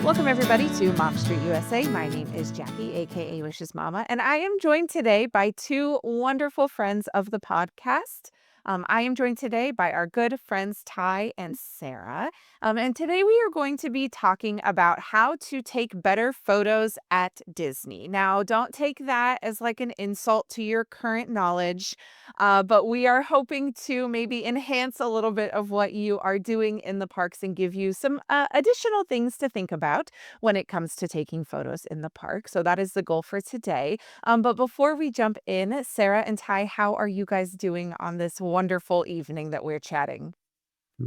Welcome, everybody, to Mom Street USA. My name is Jackie, aka Wish's Mama, and I am joined today by two wonderful friends of the podcast. I am joined today by our good friends Ty and Sarah. And today we are going to be talking about how to take better photos at Disney. Now, don't take that as like an insult to your current knowledge, but we are hoping to maybe enhance a little bit of what you are doing in the parks and give you some additional things to think about when it comes to taking photos in the park. So that is the goal for today. But before we jump in, Sarah and Ty, how are you guys doing on this wonderful evening that we're chatting?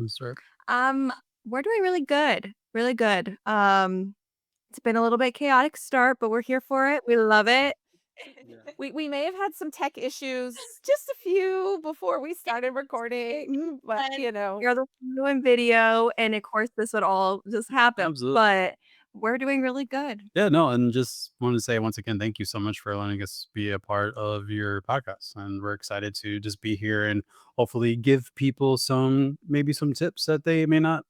Start. Um, we're doing really good, really good. It's been a little bit chaotic start, but we're here for it. We love it. Yeah. We may have had some tech issues, just a few before we started recording, but And you're the doing video, and of course, this would all just happen, Absolutely. but we're doing really good. Yeah, no, and just want to say once again, thank you so much for letting us be a part of your podcast. And we're excited to just be here and hopefully give people maybe some tips that they may not,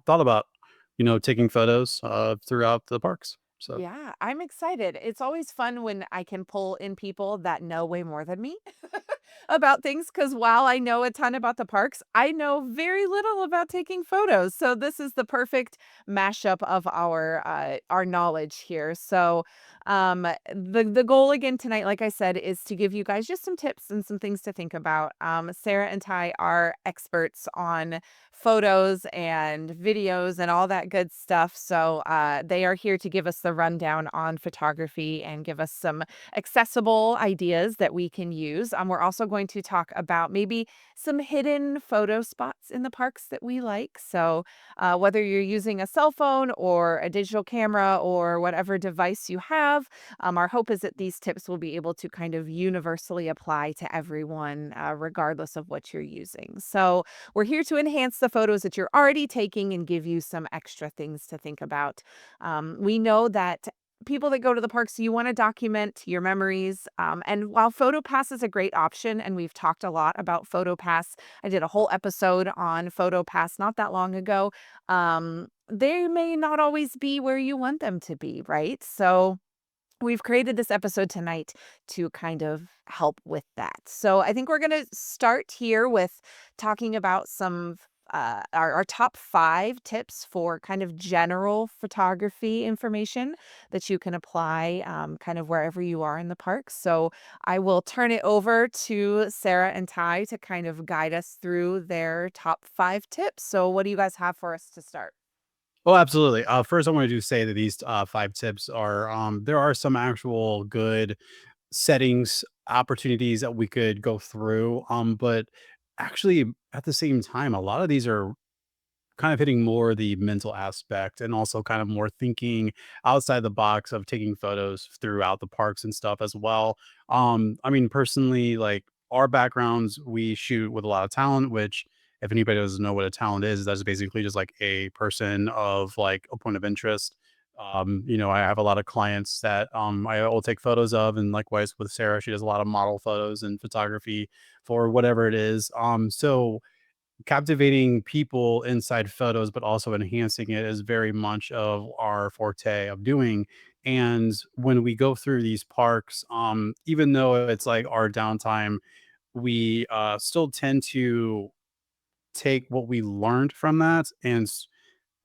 thought about, taking photos throughout the parks. So yeah, I'm excited. It's always fun when I can pull in people that know way more than me about things because while I know a ton about the parks, I know very little about taking photos. So this is the perfect mashup of our knowledge here. So the goal again tonight, like I said, is to give you guys just some tips and some things to think about. Sarah and Ty are experts on photos and videos and all that good stuff. So they are here to give us the rundown on photography and give us some accessible ideas that we can use. We're also going to talk about maybe some hidden photo spots in the parks that we like. So whether you're using a cell phone or a digital camera or whatever device you have, our hope is that these tips will be able to kind of universally apply to everyone, regardless of what you're using. So we're here to enhance the photos that you're already taking and give you some extra things to think about. We know that people that go to the parks, you want to document your memories. And while PhotoPass is a great option, and we've talked a lot about PhotoPass, I did a whole episode on PhotoPass not that long ago. They may not always be where you want them to be, right? So we've created this episode tonight to kind of help with that. So I think we're going to start here with talking about our top 5 tips for kind of general photography information that you can apply kind of wherever you are in the park. So I will turn it over to Sarah and Ty to kind of guide us through their top 5 tips. So what do you guys have for us to start? Oh, absolutely. First, I want to say that these 5 tips are there are some actual good settings opportunities that we could go through. But actually, at the same time, a lot of these are kind of hitting more the mental aspect and also kind of more thinking outside the box of taking photos throughout the parks and stuff as well. I mean, personally, like our backgrounds, we shoot with a lot of talent, which if anybody doesn't know what a talent is, that's basically just like a person of like a point of interest. I have a lot of clients that I will take photos of, and likewise with Sarah, she does a lot of model photos and photography for whatever it is. So captivating people inside photos, but also enhancing it is very much of our forte of doing. And when we go through these parks, even though it's like our downtime, we still tend to take what we learned from that and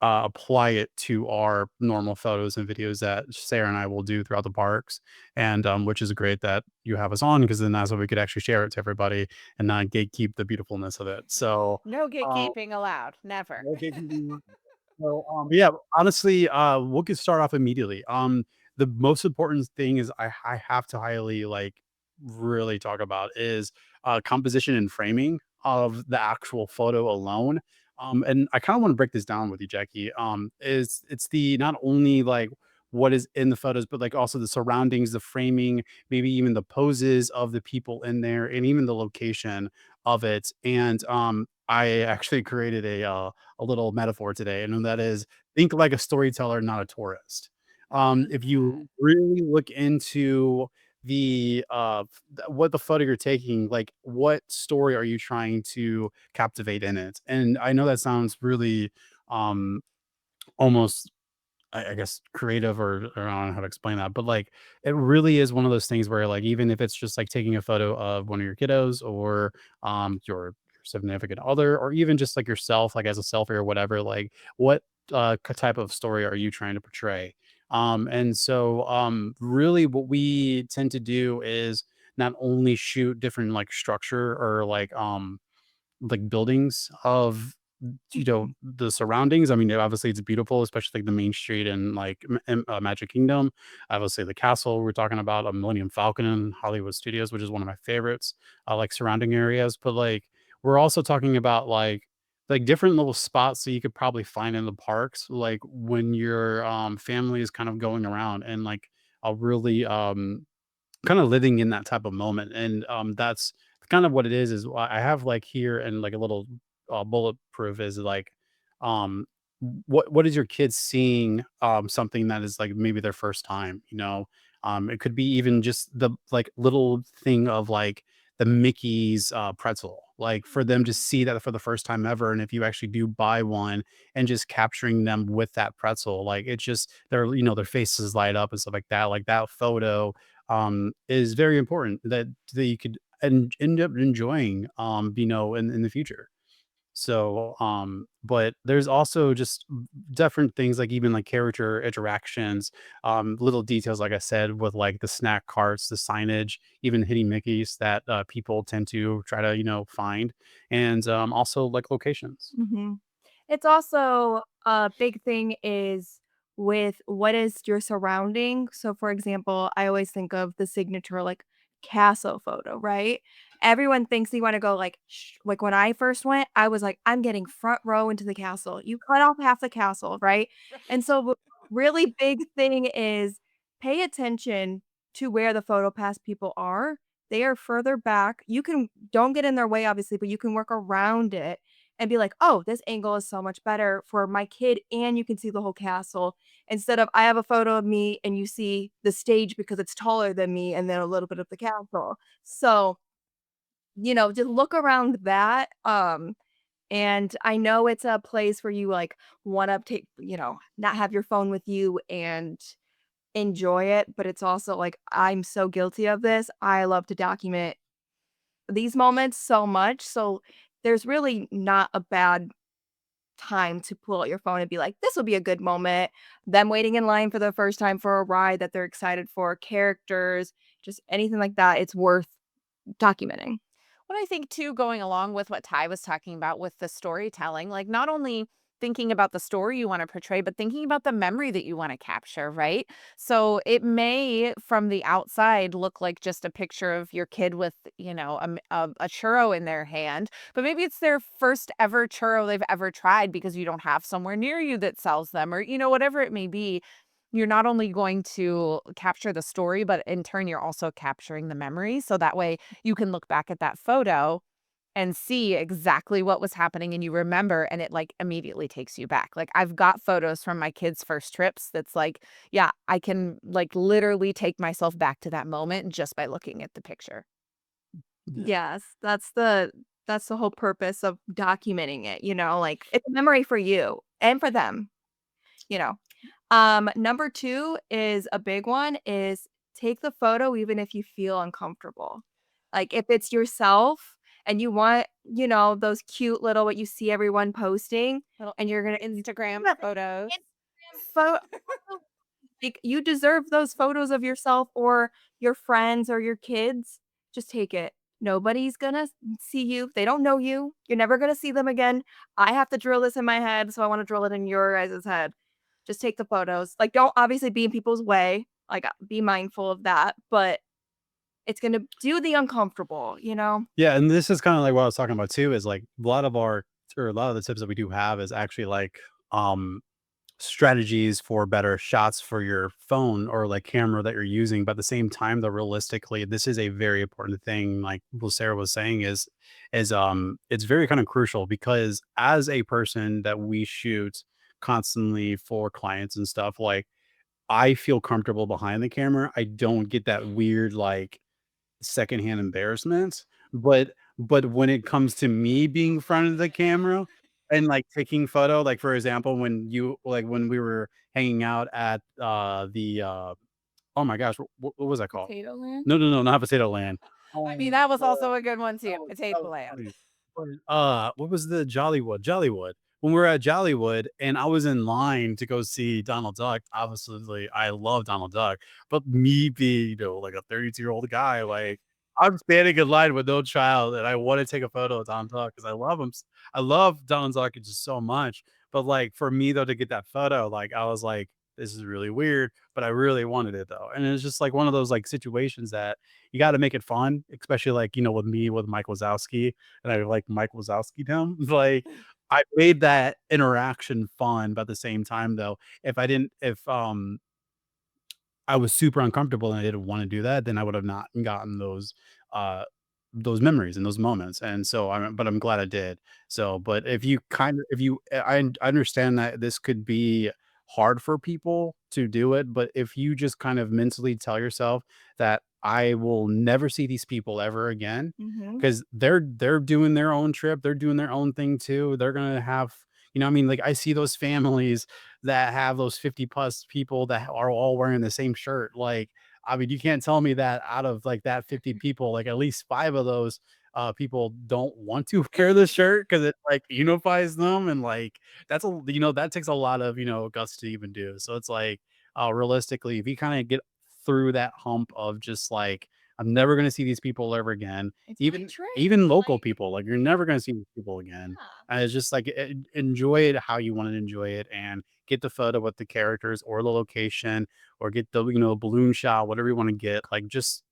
apply it to our normal photos and videos that Sarah and I will do throughout the parks. And which is great that you have us on because then that's what we could actually share it to everybody and not gatekeep the beautifulness of it. So, No uh, gatekeeping allowed. Never. no gatekeeping. So, yeah, honestly, we could start off immediately. The most important thing is I have to highly like really talk about is composition and framing of the actual photo alone. And I kind of want to break this down with you, Jackie. Is it's the not only like what is in the photos, but like also the surroundings, the framing, maybe even the poses of the people in there, and even the location of it. And I actually created a little metaphor today, and that is think like a storyteller, not a tourist. Love If that. you really look into what the photo you're taking, like what story are you trying to captivate in it? And I know that sounds really um almost I guess creative or I don't know how to explain that, but like it really is one of those things where like even if it's just like taking a photo of one of your kiddos or your significant other or even just like yourself like as a selfie or whatever, like what type of story are you trying to portray? And so really what we tend to do is not only shoot different like structure or like buildings of the surroundings. I mean, obviously it's beautiful, especially like the main street and like Magic Kingdom. Obviously the castle we're talking about, a Millennium Falcon and Hollywood Studios, which is one of my favorites. Like surrounding areas, but like we're also talking about like different little spots that you could probably find in the parks, like when your family is kind of going around and like a really kinda living in that type of moment, and, that's kind of what it is why I have, like, here and, like, a little, bulletproof is, like, um, what is your kid seeing, something that is, like, maybe their first time, you know? It could be even just the, like, little thing of, like, the Mickey's, pretzel, like, for them to see that for the first time ever, and if you actually do buy one and just capturing them with that pretzel, like, it just their faces light up and stuff like, that photo is very important that you could end up enjoying, in the future. So, but there's also just different things like even like character interactions, little details, like I said, with like the snack carts, the signage, even hitting Mickey's that people tend to try to, find, and also like locations. Mhm. It's also a big thing is with what is your surrounding. So, for example, I always think of the signature like castle photo, right? Everyone thinks you want to go like when I first went, I was like, I'm getting front row into the castle. You cut off half the castle, right? And so, really big thing is pay attention to where the PhotoPass people are. They are further back. You can don't get in their way, obviously, but you can work around it and be like, "Oh, this angle is so much better for my kid, and you can see the whole castle." Instead of I have a photo of me and you see the stage because it's taller than me and then a little bit of the castle. So, just look around that, and I know it's a place where you, like, wanna take not have your phone with you and enjoy it, but it's also, like, I'm so guilty of this. I love to document these moments so much, so there's really not a bad time to pull out your phone and be like, "This will be a good moment." Them waiting in line for the first time for a ride that they're excited for, characters, just anything like that, it's worth documenting. What I think too, going along with what Ty was talking about with the storytelling, like not only thinking about the story you want to portray, but thinking about the memory that you want to capture, right? So it may, from the outside, look like just a picture of your kid with, a churro in their hand, but maybe it's their first ever churro they've ever tried because you don't have somewhere near you that sells them, or, whatever it may be. You're not only going to capture the story, but in turn, you're also capturing the memory. So that way you can look back at that photo and see exactly what was happening and you remember and it like immediately takes you back. Like I've got photos from my kids' first trips that's like, yeah, I can like literally take myself back to that moment just by looking at the picture. Yeah. Yes, that's the whole purpose of documenting it, like, it's a memory for you and for them, you know? Number 2 is a big one, is take the photo even if you feel uncomfortable. Like, if it's yourself and you want, those cute little what you see everyone posting, Little and you're gonna Instagram photos. Instagram like, you deserve those photos of yourself or your friends or your kids. Just take it. Nobody's gonna see you. They don't know you. You're never gonna see them again. I have to drill this in my head, so I wanna drill it in your guys' head. Just take the photos. Like, don't obviously be in people's way. Like, be mindful of that, but it's gonna do the uncomfortable, you know? Yeah, and this is kinda like what I was talking about too, is like a lot of the tips that we do have is actually like, strategies for better shots for your phone or like camera that you're using. But at the same time, though, realistically, this is a very important thing. Like what Sarah was saying is it's very kind of crucial because as a person that we shoot constantly for clients and stuff, like I feel comfortable behind the camera. I don't get that weird like secondhand embarrassment. But when it comes to me being in front of the camera, and, like, taking photo, like, for example, when you like, when we were hanging out at, oh my gosh, what was that called? Potato Land? No, no, no, not Potato Land. I mean, that was The also a good one that too, was Potato Land. funny. What was the Jollywood? Jollywood. When we were at Jollywood and I was in line to go see Donald Duck, obviously, I love Donald Duck, but me being, like a 32-year-old guy, like, I'm standing in line with no child, and I wanna take a photo of Donald Duck because I love him I love Donald Duck just so much, but, like, for me, though, to get that photo, like, I was like, "This is really weird," but I really wanted it, though, and it's just, like, one of those, like, situations that you gotta make it fun, especially, like, with me with Mike Wazowski, and I like Mike Wazowski'd him, like, I made that interaction fun, but at the same time, though, if I was super uncomfortable and I didn't wanna do that, then I would have not gotten uh, those memories and those moments, and so I'm glad I did. So, but if you kind of if you I understand that this could be hard for people to do it, but if you just kind of mentally tell yourself that I will never see these people ever again, Mhm. because they're doing their own trip, they're doing their own thing too, they're gonna have what I mean? Like, I see those families that have those 50 plus people that are all wearing the same shirt. Like, I mean, you can't tell me that out of like that 50 people, like at least five of those people don't want to wear the shirt because it like unifies them. And like, that takes a lot of, guts to even do. So it's like, realistically, if you kind of get through that hump of just like, I'm never going to see these people ever again, It's my even, trip, even local like people, like you're never going to see these people again. yeah. And it's just like enjoy it how you want to enjoy it and get the photo with the characters or the location or get the balloon shot, whatever you want to get. Like just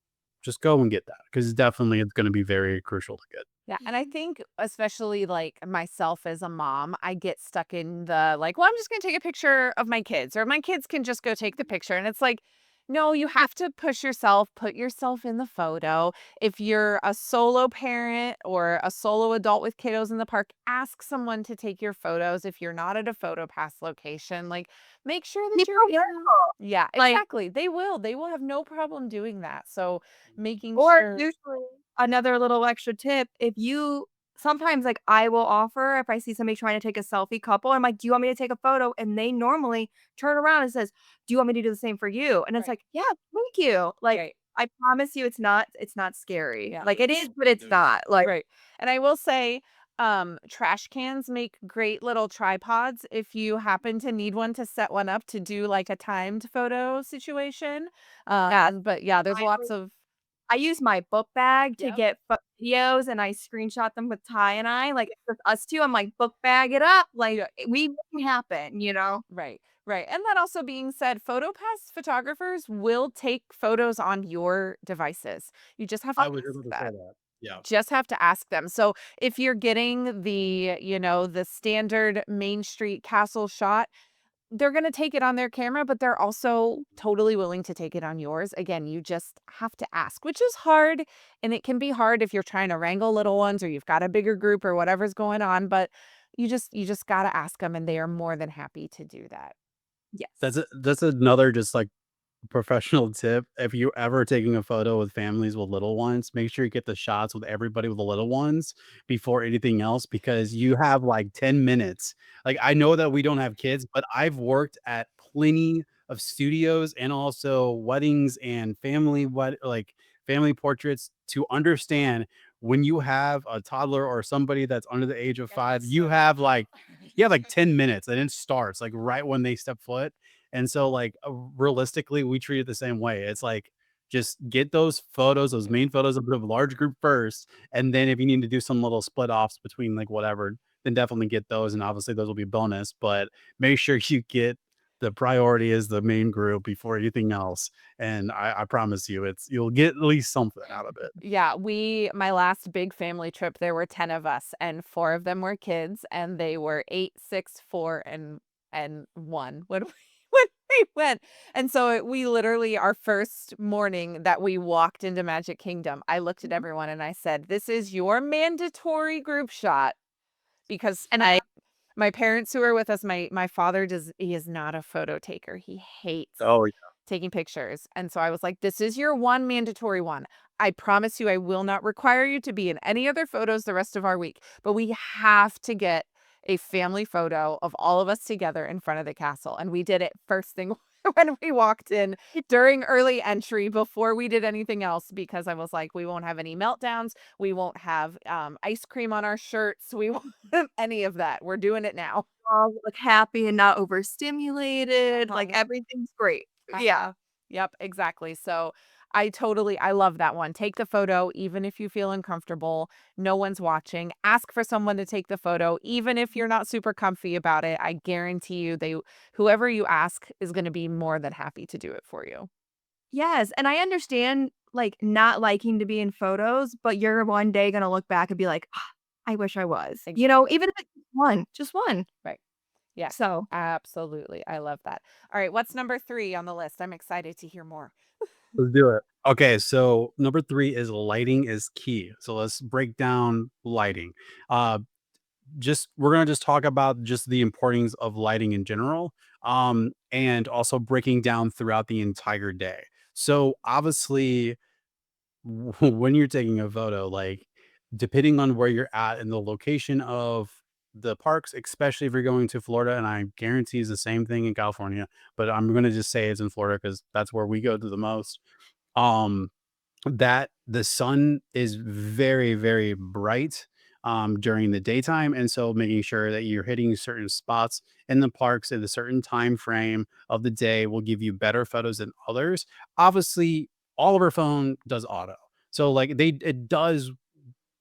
go and get that because definitely it's going to be very crucial to get. Yeah, and I Mhm. think especially, like, myself as a mom, I get stuck in the, like, "Well, I'm just gonna take a picture of my kids," or, "My kids can just go take the picture," and it's like, no, you have to push yourself, put yourself in the photo. If you're a solo parent or a solo adult with kiddos in the park, ask someone to take your photos if you're not at a PhotoPass location, like, make sure that you're People in. will, Yeah, like exactly, they will have no problem doing that, so making or sure. usually another little extra tip, if you sometimes, like, I will offer if I see somebody trying to take a selfie couple, I'm like, "Do you want me to take a photo?" And they normally turn around and says, "Do you want me to do the same for you?" And it's Right, like, "Yeah, thank you." Like, right. I promise you it's not scary. Yeah. Like, it is, but it's not. Like Right. And I will say, trash cans make great little tripods if you happen to need one to set one up to do like a timed photo situation. yeah, But yeah, there's I lots always of. I use my book bag to Yep. get videos, and I screenshot them with Ty and I, like, it's just us 2, I'm like, "Book bag it up." Like, Yeah. we make it happen, you know? Right. Right. And that also being said, PhotoPass photographers will take photos on your devices. You just have to I was ask able to say them. that. Yeah. Just have to ask them. So if you're getting the standard Main Street castle shot, they're gonna take it on their camera, but they're also totally willing to take it on yours. Again, you just have to ask, which is hard, and it can be hard if you're trying to wrangle little ones or you've got a bigger group or whatever's going on, but you just gotta ask them, and they are more than happy to do that. Yes. That's another just like professional tip, if you ever taking a photo with families with little ones, make sure you get the shots with everybody with the little ones before anything else because you have like 10 minutes. Like I know that we don't have kids, but I've worked at plenty of studios and also weddings and family portraits to understand when you have a toddler or somebody that's under the age of Get them 5, stood up. you have like 10 minutes and it starts like right when they step foot and so, like, realistically, we treat it the same way. It's like, just get those photos, those main photos of the large group first, and then if you need to do some little split offs between like whatever, then definitely get those. And obviously, those will be bonus. But make sure you get the priority as the main group before anything else. And I promise you, you'll get at least something out of it. Yeah, my last big family trip, there were 10 of us, and 4 of them were kids, and they were 8, 6, 4, and 1 when we when we went. And so we literally our first morning that we walked into Magic Kingdom, I looked at Mhm. everyone and I said, "This is your mandatory group shot," because And I my parents who are with us, my father he is not a photo taker. He hates Oh, yeah. taking pictures. And so I was like, "This is your one mandatory one. I promise you I will not require you to be in any other photos the rest of our week, but we have to get a family photo of all of us together in front of the castle, and we did it first thing when we walked in during early entry before we did anything else because I was like, "We won't have any meltdowns, we won't have, ice cream on our shirts, we won't have any of that. We're doing it now." All, like, happy and not overstimulated, like, Uh-huh. everything's great. Yeah. Uh-huh. Yep, exactly. So I love that one. Take the photo even if you feel uncomfortable. No one's watching. Ask for someone to take the photo even if you're not super comfy about it. I guarantee you whoever you ask is going to be more than happy to do it for you. Yes, and I understand, like, not liking to be in photos, but you're one day gonna look back and be like, "Ah, I wish I was." You know, Exactly. even if it's one, just one. Right. Yes. So, Absolutely. I love that. All right, what's number 3 on the list? I'm excited to hear more. Let's do it. Okay, so number 3 is lighting is key. So let's break down lighting. Uh, just we're gonna just talk about just the importance of lighting in general, and also breaking down throughout the entire day. So obviously, when you're taking a photo, like depending on where you're at and the location of the parks, especially if you're going to Florida, and I guarantee it's the same thing in California, but I'm gonna just say it's in Florida because that's where we go to the most. Um, that the sun is very, very bright, during the daytime, and so making sure that you're hitting certain spots in the parks at a certain time frame of the day will give you better photos than others. Obviously, all of our phone does auto. So, like, it does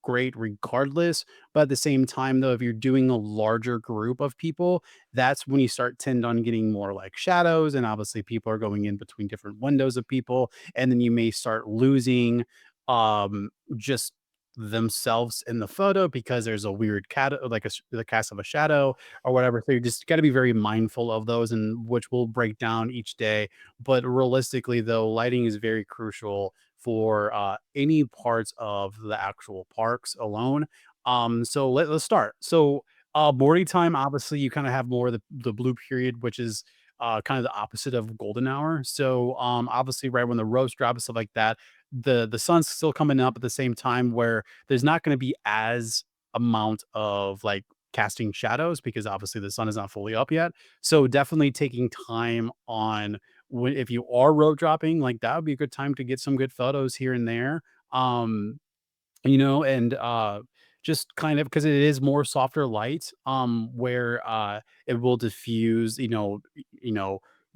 great regardless. But at the same time, though, if you're doing a larger group of people, that's when you start tend on getting more like shadows. And obviously, people are going in between different windows of people. And then you may start losing just themselves in the photo because there's a weird cat like the cast of a shadow or whatever. So you just got to be very mindful of those, and which will break down each day. But realistically, though, lighting is very crucial for any parts of the actual parks alone. So let's start. So morning time, obviously, you kind of have more of the blue period, which is kind of the opposite of golden hour. So obviously, right when the roast drop and stuff like that, the sun's still coming up at the same time where there's not going to be as amount of like casting shadows because obviously the sun is not fully up yet. So definitely taking time on when if you are road dropping, like, that would be a good time to get some good photos here and there. Um, and, just kind of because it is more softer light, where, it will diffuse, you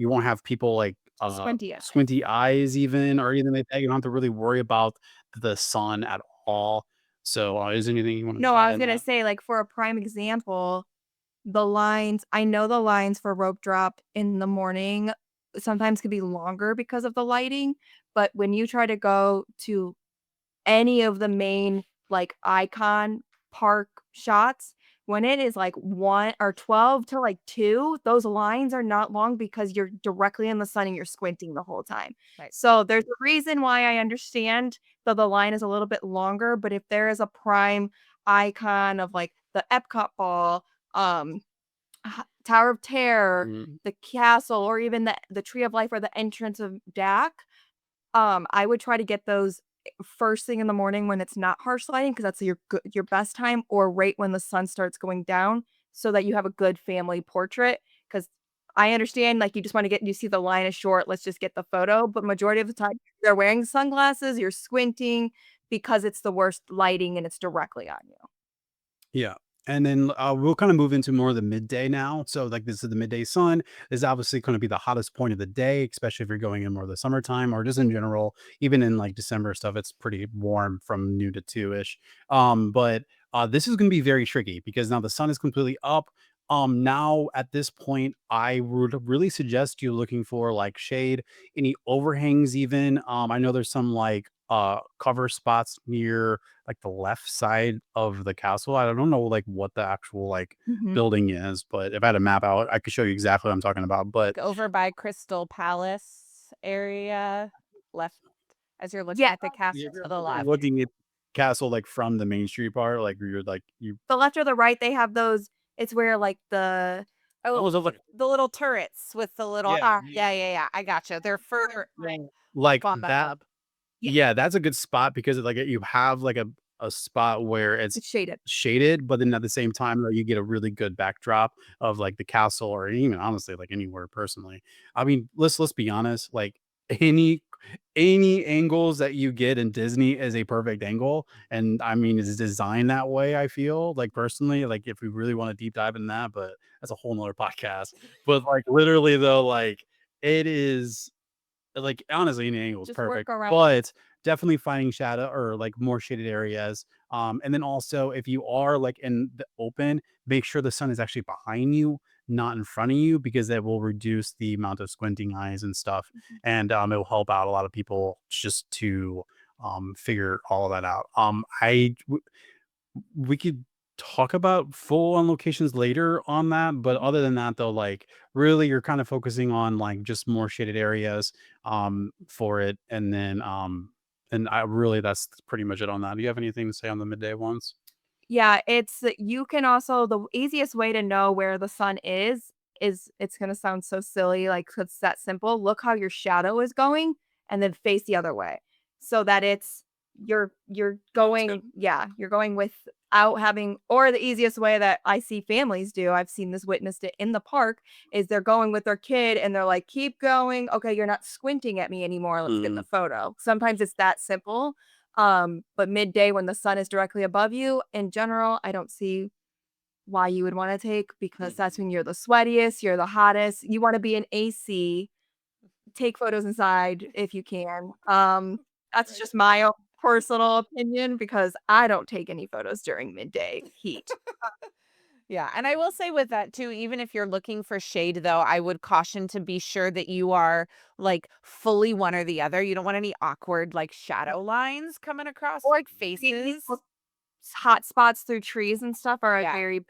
won't have people, like, squinty eye. squinty eyes even or anything like that. You don't have to really worry about the sun at all. So, is there anything you wanna No, I add was in gonna that? say, like, for a prime example, the lines I know the lines for rope drop in the morning sometimes can be longer because of the lighting, but when you try to go to any of the main, like, icon park shots, when it is, like, 1 or 12 to, like, 2, those lines are not long because you're directly in the sun and you're squinting the whole time. Right. So, there's a reason why I understand that the line is a little bit longer, but if there is a prime icon of, like, the EPCOT ball, um, Tower of Terror, Mhm. the castle, or even the Tree of Life or the entrance of DAC, I would try to get those first thing in the morning when it's not harsh lighting, because that's your best time, or right when the sun starts going down so that you have a good family portrait. Because I understand, like, you just wanna you see the line is short, let's just get the photo, but majority of the time, they're wearing sunglasses, you're squinting because it's the worst lighting and it's directly on you. Yeah. And then we'll kind of move into more of the midday now. So, like, this is the midday sun. This is obviously going to be the hottest point of the day, especially if you're going in more of the summertime or just in general. Even in like December stuff, it's pretty warm from noon to 2 ish. But this is going to be very tricky because now the sun is completely up. Now at this point, I would really suggest you looking for like shade, any overhangs, even. I know there's some like cover spots near like the left side of the castle. I don't know like what the actual like Mhm. building is, but if I had a map out, I could show you exactly what I'm talking about. But Over by Crystal Palace area, left as you're looking Yeah, at the castle if you're to the left. looking at castle like from the main street part, like you're like you the left or the right, they have those it's where, like, Oh, oh, so look, the little turrets with the little yeah, yeah, yeah, yeah, I gotcha. They're further like on the that. hub. yeah. Yeah, that's a good spot because like you have like a spot where it's It's shaded. shaded, but then at the same time, though, you get a really good backdrop of, like, the castle or even honestly, like, anywhere personally. I mean, let's be honest, like, any any angles that you get in Disney is a perfect angle, and, I mean, it's designed that way, I feel, like, personally, like, if we really wanna deep dive in that, but that's a whole nother podcast. But, like, literally, though, like, it is like, honestly, any angle is Just work perfect, around. but definitely finding shadow or, like, more shaded areas, and then also, if you are, like, in the open, make sure the sun is actually behind you, not in front of you, because that will reduce the amount of squinting eyes and stuff, Mhm. and, it will help out a lot of people just to, figure all of that out. We could talk about full on locations later on that, but Mhm. other than that, though, like, really, you're kind of focusing on, like, just more shaded areas, for it, and I really that's pretty much it on that. Do you have anything to say on the midday ones? Yeah, it's you can also the easiest way to know where the sun is it's gonna sound so silly, like, it's that simple. Look how your shadow is going and then face the other way so that it's you're That's good. going yeah, you're going without having or the easiest way that I see families do, I've seen this witnessed it in the park, is they're going with their kid and they're like, "Keep going. Okay, you're not squinting at me anymore. Let's get the Mhm. photo." Sometimes it's that simple. But midday when the sun is directly above you, in general, I don't see why you would wanna take because that's Mhm. when you're the sweatiest, you're the hottest, you wanna be in AC, take photos inside if you can. That's Right. just my own personal opinion because I don't take any photos during midday heat. Yeah, and I will say with that too, even if you're looking for shade though, I would caution to be sure that you are like fully one or the other. You don't want any awkward like shadow lines coming across Or like faces. hot spots through trees and stuff are a Yeah. very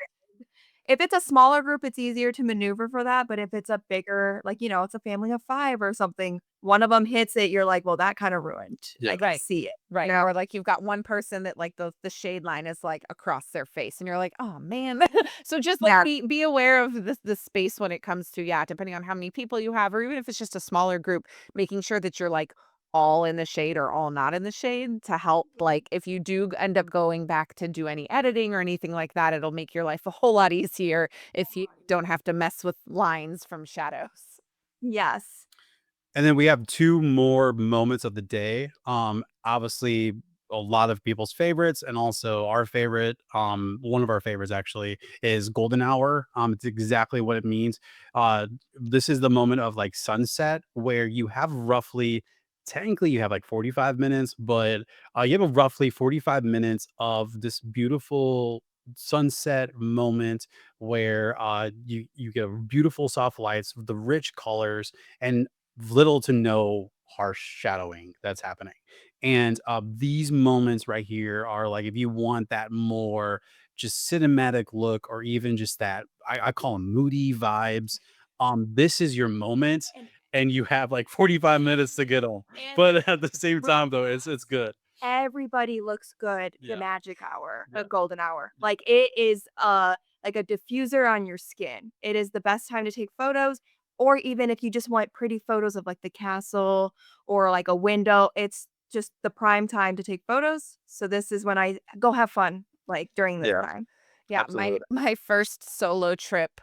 if it's a smaller group, it's easier to maneuver for that, but if it's a bigger like, it's a family of 5 or something, one of them hits it, you're like, "Well, that kinda ruined. I Yeah. can Right. see it." You Right. know? Or like you've got one person that like the shade line is like across their face and you're like, "Oh man." So just like Yeah. be aware of the space when it comes to yeah, depending on how many people you have or even if it's just a smaller group, making sure that you're like all in the shade or all not in the shade to help like if you do end up going back to do any editing or anything like that, it'll make your life a whole lot easier if you don't have to mess with lines from shadows. Yes. And then we have 2 more moments of the day. Obviously, a lot of people's favorites and also our favorite, one of our favorites actually is golden hour. It's exactly what it means. This is the moment of, like, sunset where you have roughly technically, you have, like, 45 minutes, but, you have a roughly 45 minutes of this beautiful sunset moment where, you get beautiful soft lights, the rich colors, and little to no harsh shadowing that's happening. And these moments right here are like if you want that more just cinematic look or even just that I call them moody vibes. This is your moment And and you have like 45 minutes to get on. and But at the same time though, it's good. everybody looks good the Yeah. magic hour, a Yeah. golden hour. Yeah. Like, it is, like a diffuser on your skin. It is the best time to take photos, or even if you just want pretty photos of, like, the castle or, like, a window, it's just the prime time to take photos, so this is when I go have fun, like, during this Yeah. time. Yeah, my Absolutely. my first solo trip,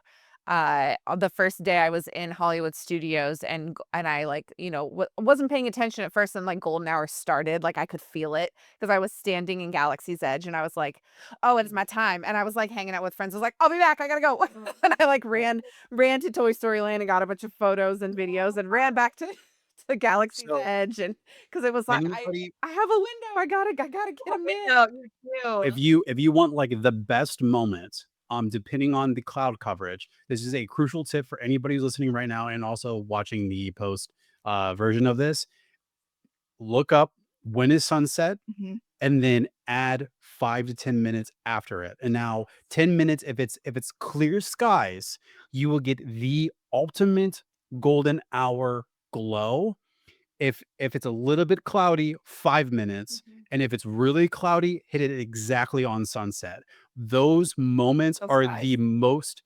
on the first day I was in Hollywood Studios and I like, wasn't paying attention at first and like golden hour started, like I could feel it because I was standing in Galaxy's Edge and I was like, "Oh, it's my time." And I was like hanging out with friends. I was like, "I'll be back. I gotta go." And I like ran to Toy Story Land and got a bunch of photos and videos and ran back to to Galaxy's So Edge and because it was like anybody I have a window. I gotta get them in. No, you're cute. if you want like the best moment, depending on the cloud coverage, this is a crucial tip for anybody who's listening right now and also watching the post version of this. Look up when is sunset Mhm. and then add 5 to 10 minutes after it. And now 10 minutes, if it's clear skies, you will get the ultimate golden hour glow. If it's a little bit cloudy, 5 minutes. Mhm. And if it's really cloudy, hit it exactly on sunset. Those moments Those are the skies. most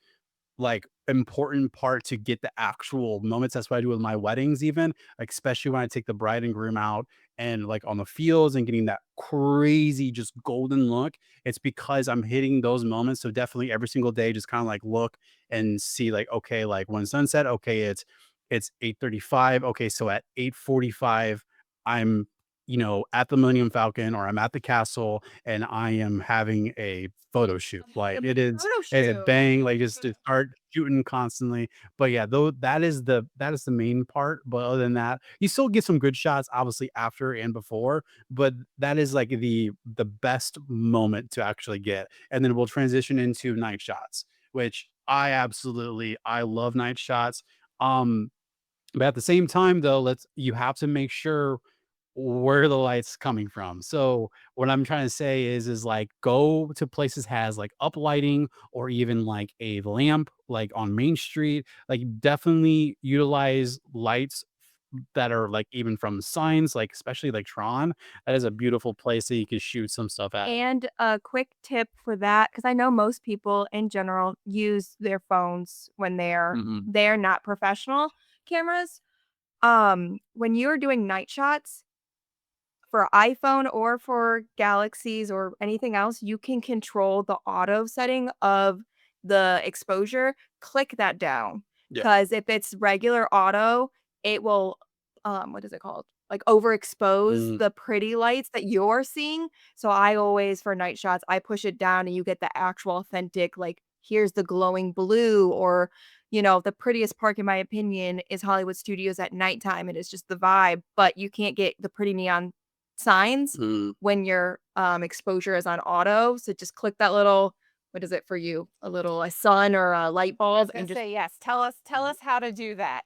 like important part to get the actual moments. That's what I do with my weddings, even like, especially when I take the bride and groom out and like on the fields and getting that crazy just golden look, it's because I'm hitting those moments. So definitely every single day, just kind of like look and see like, okay, like when sunset, okay, it's 8:35. Okay, so at 8:45, I'm at the Millennium Falcon or I'm at the castle and I am having a photo shoot. Like A it big is photo a shoot. bang, like just to start shooting constantly. But yeah, though that is the main part. But other than that, you still get some good shots, obviously after and before. But that is like the best moment to actually get, and then we'll transition into night shots, which I love night shots. Um, but at the same time, though, you have to make sure where the light's coming from. So what I'm trying to say is like go to places has like up lighting or even like a lamp like on Main Street. Like definitely utilize lights that are like even from signs, like especially like Tron. That is a beautiful place that you can shoot some stuff at. And a quick tip for that, because I know most people in general use their phones when Mhm. they're not professional cameras. When you're doing night shots for iPhone or for Galaxies or anything else, you can control the auto setting of the exposure. Click that down, Yeah. because if it's regular auto, it will, what is it called? Like, overexpose Mm, the pretty lights that you're seeing. So I always, for night shots, I push it down and you get the actual authentic, like, here's the glowing blue, or, the prettiest park, in my opinion, is Hollywood Studios at nighttime. It is just the vibe, but you can't get the pretty neon signs mm. when your, exposure is on auto. So just click that little, what is it for you? A sun or a light I was bulb, gonna and just say, yes, tell us how to do that.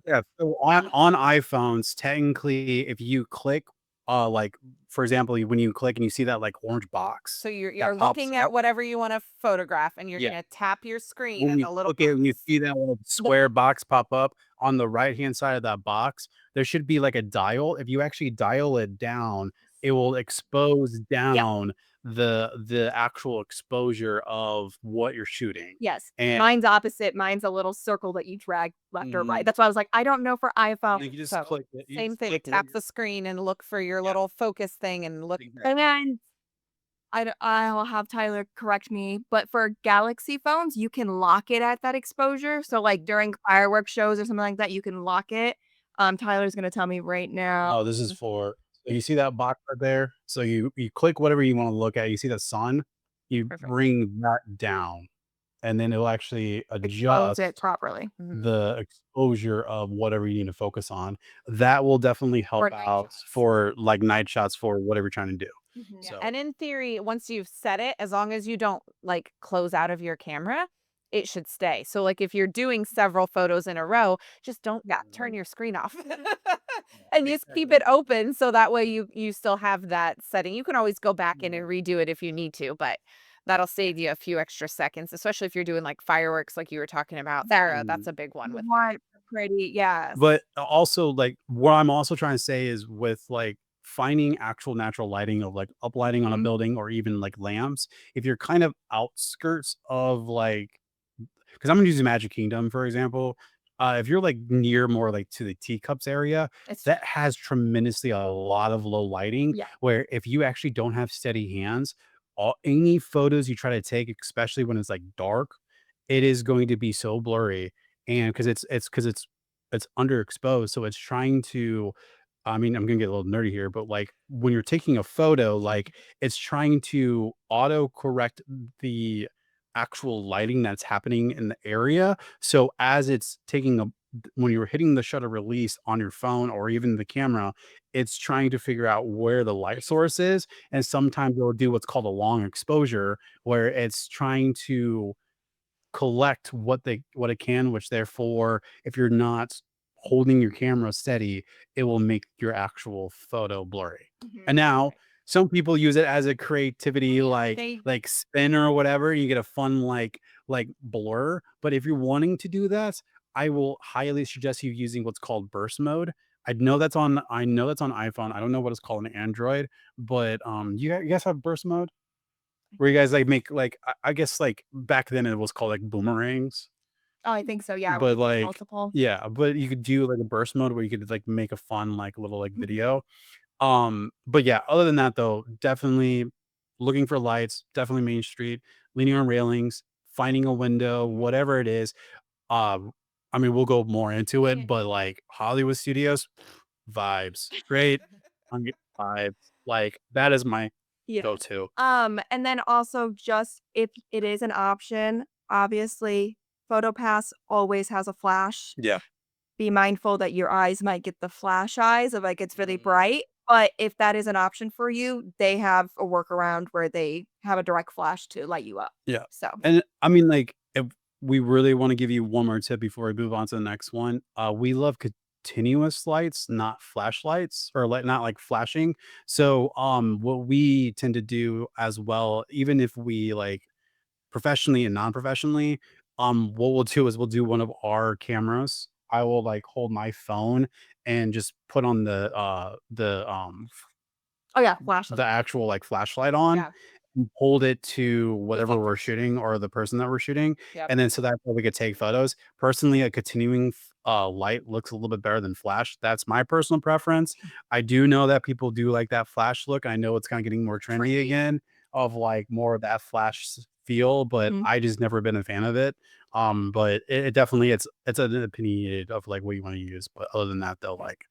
Yeah, so on iPhones, technically, if you click, like, for example, when you click and you see that, like, orange box So you're that pops looking at up. whatever you wanna photograph, and you're Yeah. gonna tap your screen When and you the little click it and you see that little the square box pop up, on the right-hand side of that box, there should be, like, a dial. If you actually dial it down, it will expose Yep, down the actual exposure of what you're shooting, yes. and Mine's opposite. Mine's a little circle that you drag left or right. mhm, That's why I was like, I don't know for iPhone. and then you just so, click it. You same just thing, click it. tap the screen and look for your Yeah, little focus thing and look. And exactly. then I'll have Tyler correct me, but for Galaxy phones, you can lock it at that exposure. So, like, during fireworks shows or something like that, you can lock it. Tyler's gonna tell me right now. No, this is for so you see that box right there? So you click whatever you wanna look at, you see the sun? You Perfect. bring that down, and then it'll actually Expose it adjust properly Mhm. the exposure of whatever you need to focus on. That will definitely help for night out shots. for, like, night shots for whatever you're trying to do. Mhm. Yeah, So and in theory, once you've set it, as long as you don't, like, close out of your camera, it should stay. So, like, if you're doing several photos in a row, just don't Yeah. turn your screen off. yeah, And just keep exactly. it open so that way you still have that setting. You can always go back in Yeah. and redo it if you need to, but that'll Yeah. save you a few extra seconds, especially if you're doing, like, fireworks like you were talking about. There, Mhm. that's a big one You with want the pretty, yes. But also, like, what I'm also trying to say is with, like, finding actual natural lighting of, like, uplighting on a Mhm. building or even, like, lamps, if you're kind of outskirts of, like, because I'm gonna use Magic Kingdom, for example. If you're, like, near more, like, to the teacups area, It's that has tremendously a lot of low lighting, yeah. where if you actually don't have steady hands, any photos you try to take, especially when it's, like, dark, it is going to be so blurry, and because it's underexposed, so it's trying to I mean, I'm gonna get a little nerdy here, but, like, when you're taking a photo, like, it's trying to auto correct the actual lighting that's happening in the area. So as it's taking a when you're hitting the shutter release on your phone or even the camera, it's trying to figure out where the light source is. And sometimes it'll do what's called a long exposure, where it's trying to collect what it can, which therefore, if you're not holding your camera steady, it will make your actual photo blurry. And Mhm. now some people use it as a creativity They like spin or whatever. You get a fun like blur. But if you're wanting to do that, I will highly suggest you using what's called burst mode. I know that's on iPhone. I don't know what it's called on Android, but you guys have burst mode? Where you guys, like, make, like, I guess, like, back then it was called, like, boomerangs, Oh, I think so, yeah, but, like multiple. yeah, but you could do, like, a burst mode where you could, like, make a fun, like, little, like, Mhm. video. But yeah, other than that though, definitely looking for lights, definitely Main Street, leaning on railings, finding a window, whatever it is. Um, I mean, we'll go more into Yeah. it, but like Hollywood studios, vibes, great. I'm getting vibes. Like that is my Yeah. go-to. And then also just if it is an option, obviously, PhotoPass always has a flash. Yeah. Be mindful that your eyes might get the flash eyes of, like, it's really Mhm. bright, but if that is an option for you, they have a workaround where they have a direct flash to light you up. Yeah. So And I mean, like, if we really want to give you one more tip before we move on to the next one, we love continuous lights, not flashlights or like not like flashing. So, what we tend to do as well, even if we like professionally and non-professionally, what we'll do is we'll do one of our cameras. I will like hold my phone and just put on oh, yeah, flash the them. actual, like, flashlight on Yeah. and hold it to The whatever we're focus. shooting or the person that we're shooting, Yep. and then so that way we could take photos. Personally, a continuing light looks a little bit better than flash. That's my personal preference. I do know that people do like that flash look. I know it's kinda getting more trendy Trendy. again of, like, more of that flash feel, but Mhm. I just never been a fan of it. But it definitely it's an opinion of, like, what you wanna use, but other than that, though, like,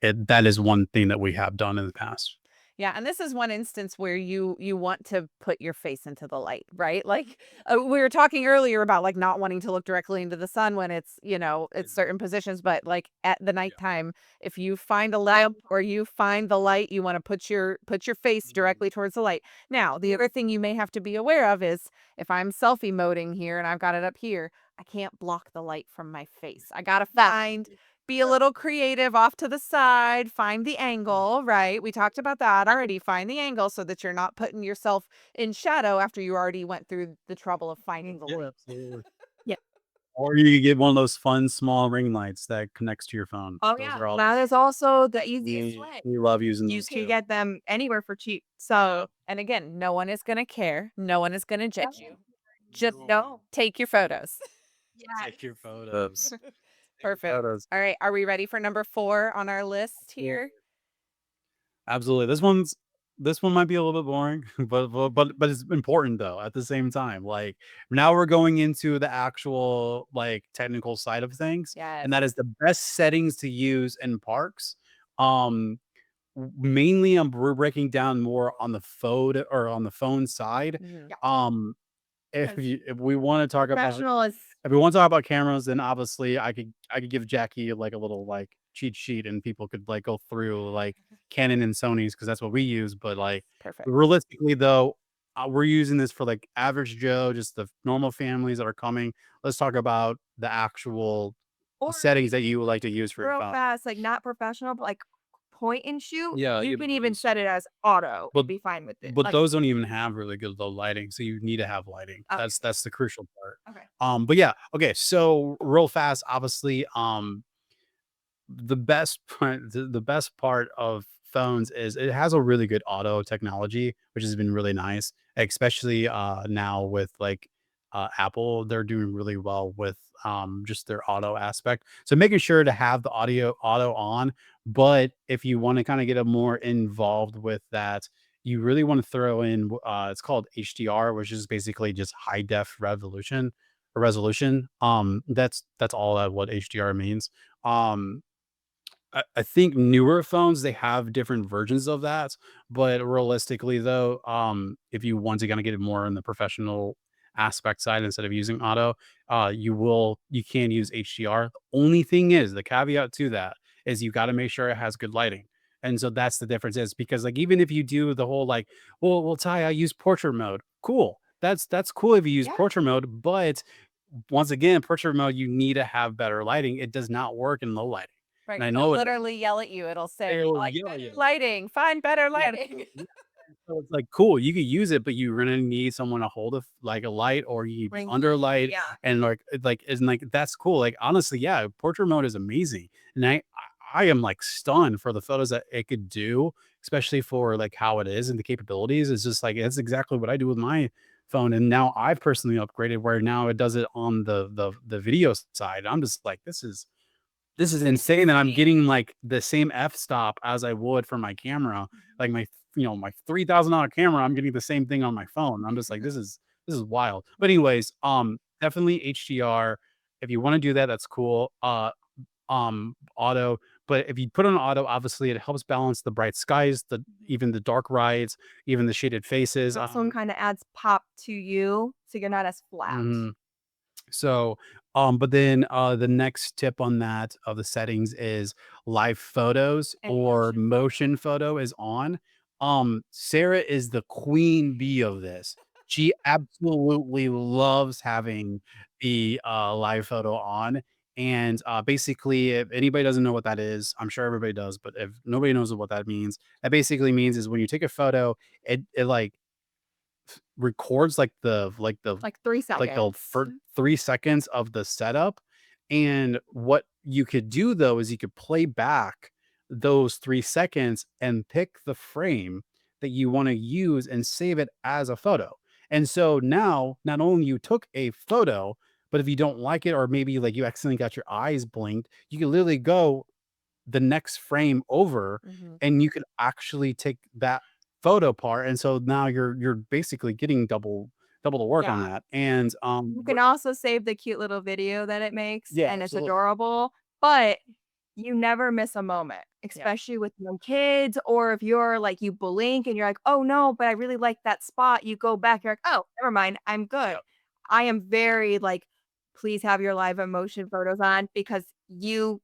that is one thing that we have done in the past. Yeah, and this is one instance where you want to put your face into the light, right? Like we were talking earlier about like not wanting to look directly into the sun when it's, it's certain positions, but like at the Yeah. nighttime, if you find a lamp or you find the light, you want to put your face Mhm. directly towards the light. Now, the other thing you may have to be aware of is if I'm selfie moding here and I've got it up here, I can't block the light from my face. I got to be a little creative off to the side, find the angle, right? We talked about that already. Find the angle so that you're not putting yourself in shadow after you already went through the trouble of finding the Yeah, light. absolutely. Yeah. Or you could get one of those fun small ring lights that connects to your phone. Oh, Those yeah. are all That is also the easiest way. we love using You those can too. get them anywhere for cheap. So And again, no one is going to care. No one is going to judge you. Just no. take your photos. Yes. Take your photos. Take your Perfect. photos. All right. Are we ready for number 4 on our list here? Absolutely. This one might be a little bit boring, but it's important though at the same time. Like now we're going into the actual like technical side of things, and Yes. that is the best settings to use in parks. Um Mainly we're breaking down more on the phone or on the phone side. Mhm. Yeah. Um Because if we want to talk about professional is if we want to talk about cameras, then obviously I could give Jackie like a little like cheat sheet and people could like go through like Canon and Sony's because that's what we use. But like Perfect. realistically though, we're using this for like average Joe, just the normal families that are coming. Let's talk about the actual or settings that even you would like like to use for your real phone. fast, like not professional, but like point and shoot, Yeah, you yeah, can but even those set it as auto but and be fine with it. but Like, those don't even have really good low lighting, so you need to have lighting. okay, That's the crucial part. okay. But yeah, okay, so real fast, obviously, the best part of phones is it has a really good auto technology, which has been really nice, especially now with like Apple, they're doing really well with just their auto aspect. So making sure to have the audio auto on, but if you want to kind of get a more involved with that, you really want to throw in it's called HDR, which is basically just high def revolution or resolution. That's all that what HDR means. Um I think newer phones, they have different versions of that, but realistically though, if you want to kinda get it more in the professional aspect side instead of using auto, you can use HDR. The only thing is, the caveat to that is you gotta make sure it has good lighting, and so that's the difference is because, like, even if you do the whole, like, "Well, Ty, I use portrait mode." Cool. That's cool if you use Yeah. portrait mode, but once again, portrait mode, you need to have better lighting. It does not work in low lighting. And Right. I It'll know it literally yell at you. It'll say, will like, yell at better you. lighting, find better Yeah, lighting. yeah. So it's like, cool, you could use it, but you're gonna need someone to hold like a light or you be Ring under a light, light yeah. and like isn't like that's cool. Like honestly, yeah, portrait mode is amazing. And I am like stunned for the photos that it could do, especially for like how it is and the capabilities. It's just like it's exactly what I do with my phone. And now I've personally upgraded where now it does it on the video side. I'm just like, this is this is It's insane that I'm insane. getting, like, the same f-stop as I would for my camera. Mhm. Like, my $3,000 camera, I'm getting the same thing on my phone. I'm just like, this is wild." But anyways, definitely HDR. If you wanna do that, that's cool. Auto, but if you put on auto, obviously, it helps balance the bright skies, the Mhm. even the dark rides, even the shaded faces, It also kinda adds pop to you, so you're not as flat. mhm. So, but then the next tip on that of the settings is live photos And or motion motion photos. photo is on. Sarah is the queen bee of this. She absolutely loves having the live photo on. And basically, if anybody doesn't know what that is, I'm sure everybody does, but if nobody knows what that means, that basically means is when you take a photo, it like records Like 3 like the seconds. first 3 seconds of the setup, and what you could do, though, is you could play back those 3 seconds and pick the frame that you wanna use and save it as a photo, and so now, not only you took a photo, but if you don't like it or maybe, like, you accidentally got your eyes blinked, you can literally go the next frame over, Mhm. and you could actually take that photo part, and so now you're basically getting double the work on Yeah. that, and, You can what also save the cute little video that it makes, yeah, and it's absolutely. adorable, but you never miss a moment, Yeah. especially with young kids, or if you're like, you blink and you're like, "Oh, no, but I really like that spot." You go back, you're like, "Oh, never mind, I'm good." Yep. I am very like, please have your live emotion photos on because you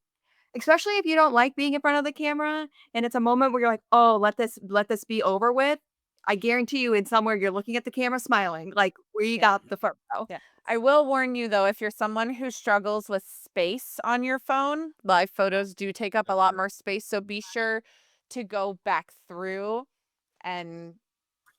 especially if you don't like being in front of the camera and it's a moment where you're like, "Oh, let this be over with." I guarantee you in somewhere you're looking at the camera smiling, like, "We Yeah. got the photo." Yeah. I will warn you though, if you're someone who struggles with space on your phone, live photos do take up a lot more space. So be sure to go back through and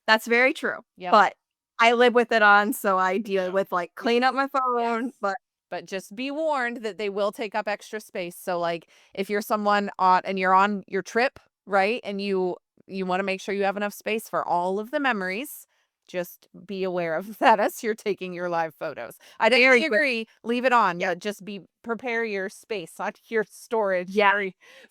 That's very true, yep. but I live with it on, so I deal Yeah. with, like, Me clean up my yes. phone, but But just be warned that they will take up extra space. So like if you're someone on and you're on your trip, right? And you want to make sure you have enough space for all of the memories, just be aware of that as you're taking your live photos. I very definitely quick. agree. Leave it on, Yeah. but just be prepare your space on your storage Yeah,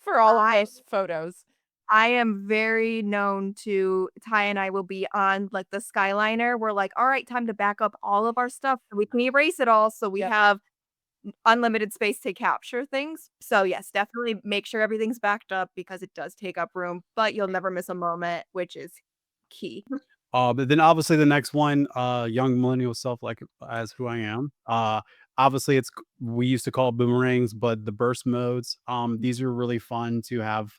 for all of I those photos. I am very known to Ty and I will be on, like, the Skyliner, we're like, "Alright, time to back up all of our stuff so we can erase it all so we Yep. have unlimited space to capture things." So, yes, definitely make sure everything's backed up because it does take up room, but you'll never miss a moment, which is key. But then obviously the next one, young millennial self, like as who I am. Obviously we used to call it boomerangs, but the burst modes, these are really fun to have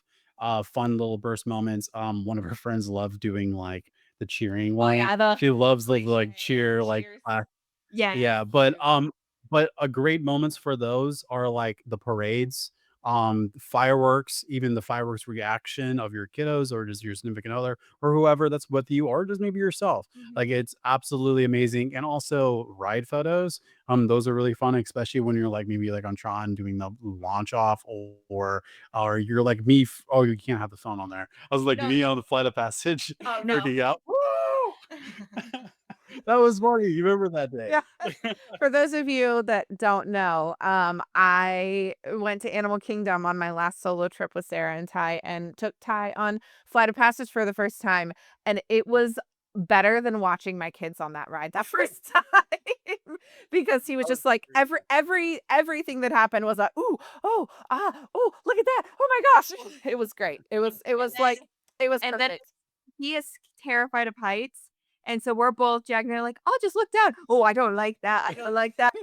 fun little burst moments. One of her friends loved doing like the cheering Oh, one. yeah, the She loves the Like like cheer, like cheers. yeah. yeah, but a great moments for those are like the parades, fireworks, even the fireworks reaction of your kiddos or just your significant other or whoever that's with you or just maybe yourself. Mhm. Like it's absolutely amazing. And also ride photos. Those are really fun, especially when you're like maybe like on Tron doing the launch off or you're like me. Oh, you can't have the phone on there. I was like No. me on the flight of passage, Oh, no. freaking out. Woo! That was funny. You remember that day? Yeah. For those of you that don't know, I went to Animal Kingdom on my last solo trip with Sarah and Ty and took Ty on Flight of Passage for the first time. And it was better than watching my kids on that ride that first time because he was That was just like pretty funny. everything that happened was like, ooh, oh, ah, oh, look at that. Oh my gosh. It was great. It And was like it was then perfect. he is terrified of heights, and so we're both Jack and I are like, "Oh, just look down." "Oh, I don't like that. I don't like that."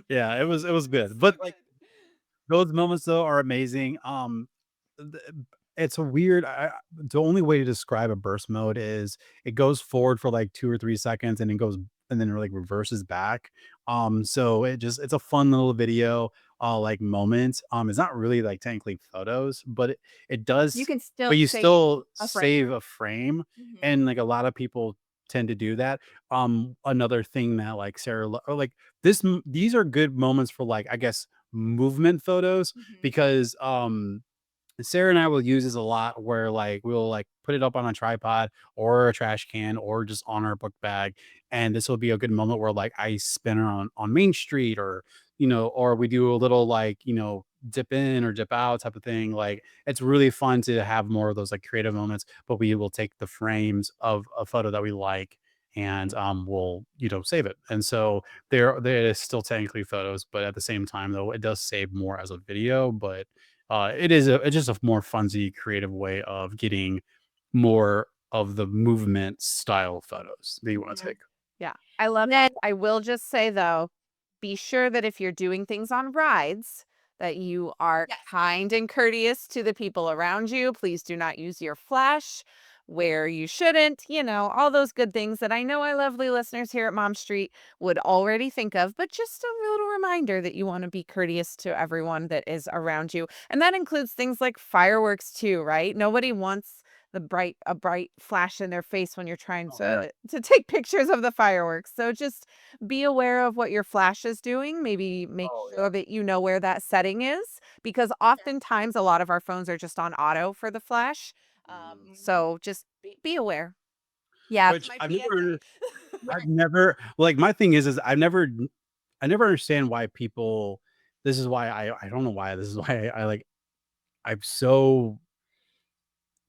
Yeah, it was It was good, so but, like, good. those moments, though, are amazing, the it's a weird the only way to describe a burst mode is it goes forward for, like, 2 or 3 seconds, and it goes and then it, like, reverses back, so it's a fun little video, like, moment, it's not really, like, technically photos, but it You does can still but you save still a frame. save a frame, Mhm. and, like, a lot of people tend to do that, another thing that, like, Sarah lo or, like, these are good moments for, like, I guess, movement photos Mhm. because, Sarah and I will use this a lot where, like, we'll, like, put it up on a tripod or a trash can or just on our book bag, and this will be a good moment where, like, I spin her on Main Street or, or we do a little like, dip in or dip out type of thing. Like it's really fun to have more of those like creative moments, but we will take the frames of a photo that we like and we'll, save it. And so there is still technically photos, but at the same time though, it does save more as a video, but it's just a more funsy, creative way of getting more of the movement style photos that you want to Mhm. take. Yeah, I love that. I will just say though, be sure that if you're doing things on rides, that you are kind and courteous to the people around you. Please do not use your flash where you shouldn't, all those good things that I know our lovely listeners here at Mom Street would already think of, but just a little reminder that you want to be courteous to everyone that is around you. And that includes things like fireworks too, right? Nobody wants a bright flash in their face when you're trying Oh yeah. to take pictures of the fireworks. So just be aware of what your flash is doing. Maybe make Oh sure that you know where that setting is because oftentimes a lot of our phones are just on auto for the flash. yeah. So just be aware. Yeah. That's Which my I've PSA. never like, my thing is I never understand why people this is why I don't know why this is why I'm so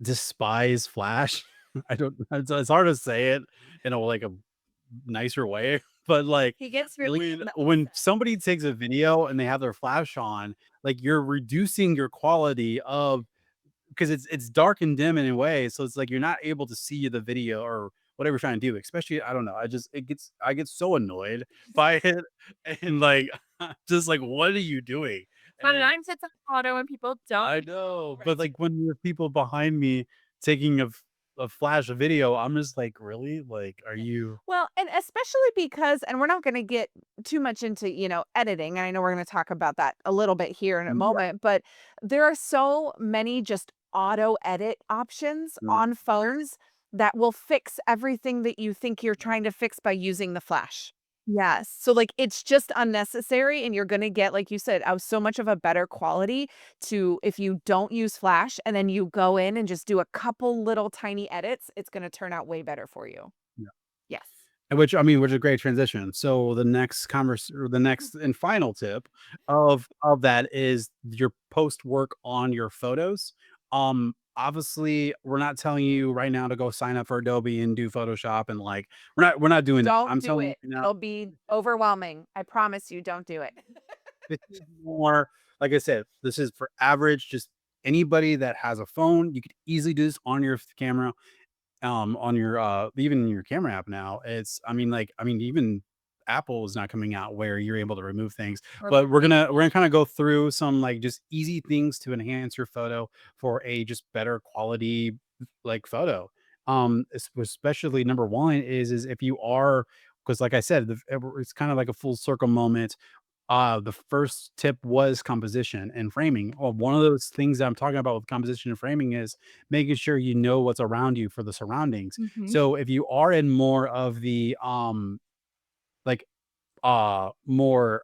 despise Flash. I don't it's hard to say it in a nicer way, but, like, He gets really when somebody takes a video and they have their flash on, like, you're reducing your quality of because it's dark and dim in a way, so it's like you're not able to see the video or whatever you're trying to do, especially I don't know, I get so annoyed by it and, like, just like, "What are you doing?" And sometimes it's on auto and people don't. I know, but, like, when there are people behind me taking a flash video, I'm just like, "Really? Like, are you" Well, and especially because and we're not gonna get too much into, editing, and I know we're gonna talk about that a little bit here in a Yeah. moment, but there are so many just auto edit options Mm, on phones that will fix everything that you think you're trying to fix by using the flash. Yes. So, like, it's just unnecessary, and you're gonna get, like you said, so much of a better quality to if you don't use flash and then you go in and just do a couple little tiny edits, it's gonna turn out way better for you. yeah. Yes. And which is a great transition. So the next and final tip of that is your post work on your photos. Obviously, we're not telling you right now to go sign up for Adobe and do Photoshop and like we're not doing that. Don't I'm do telling you it. now, It'll be overwhelming. I promise you, don't do it. this is more like I said, this is for average, just anybody that has a phone. You could easily do this on your camera on your even your camera app now. Even Apple is not coming out where you're able to remove things, Or but we're gonna kind of go through some like just easy things to enhance your photo for a just better quality like photo. Especially number one is if you are because like I said, it's kind of like a full circle moment. The first tip was composition and framing. Well, one of those things that I'm talking about with composition and framing is making sure you know what's around you for the surroundings. Mhm. So if you are in more of the like more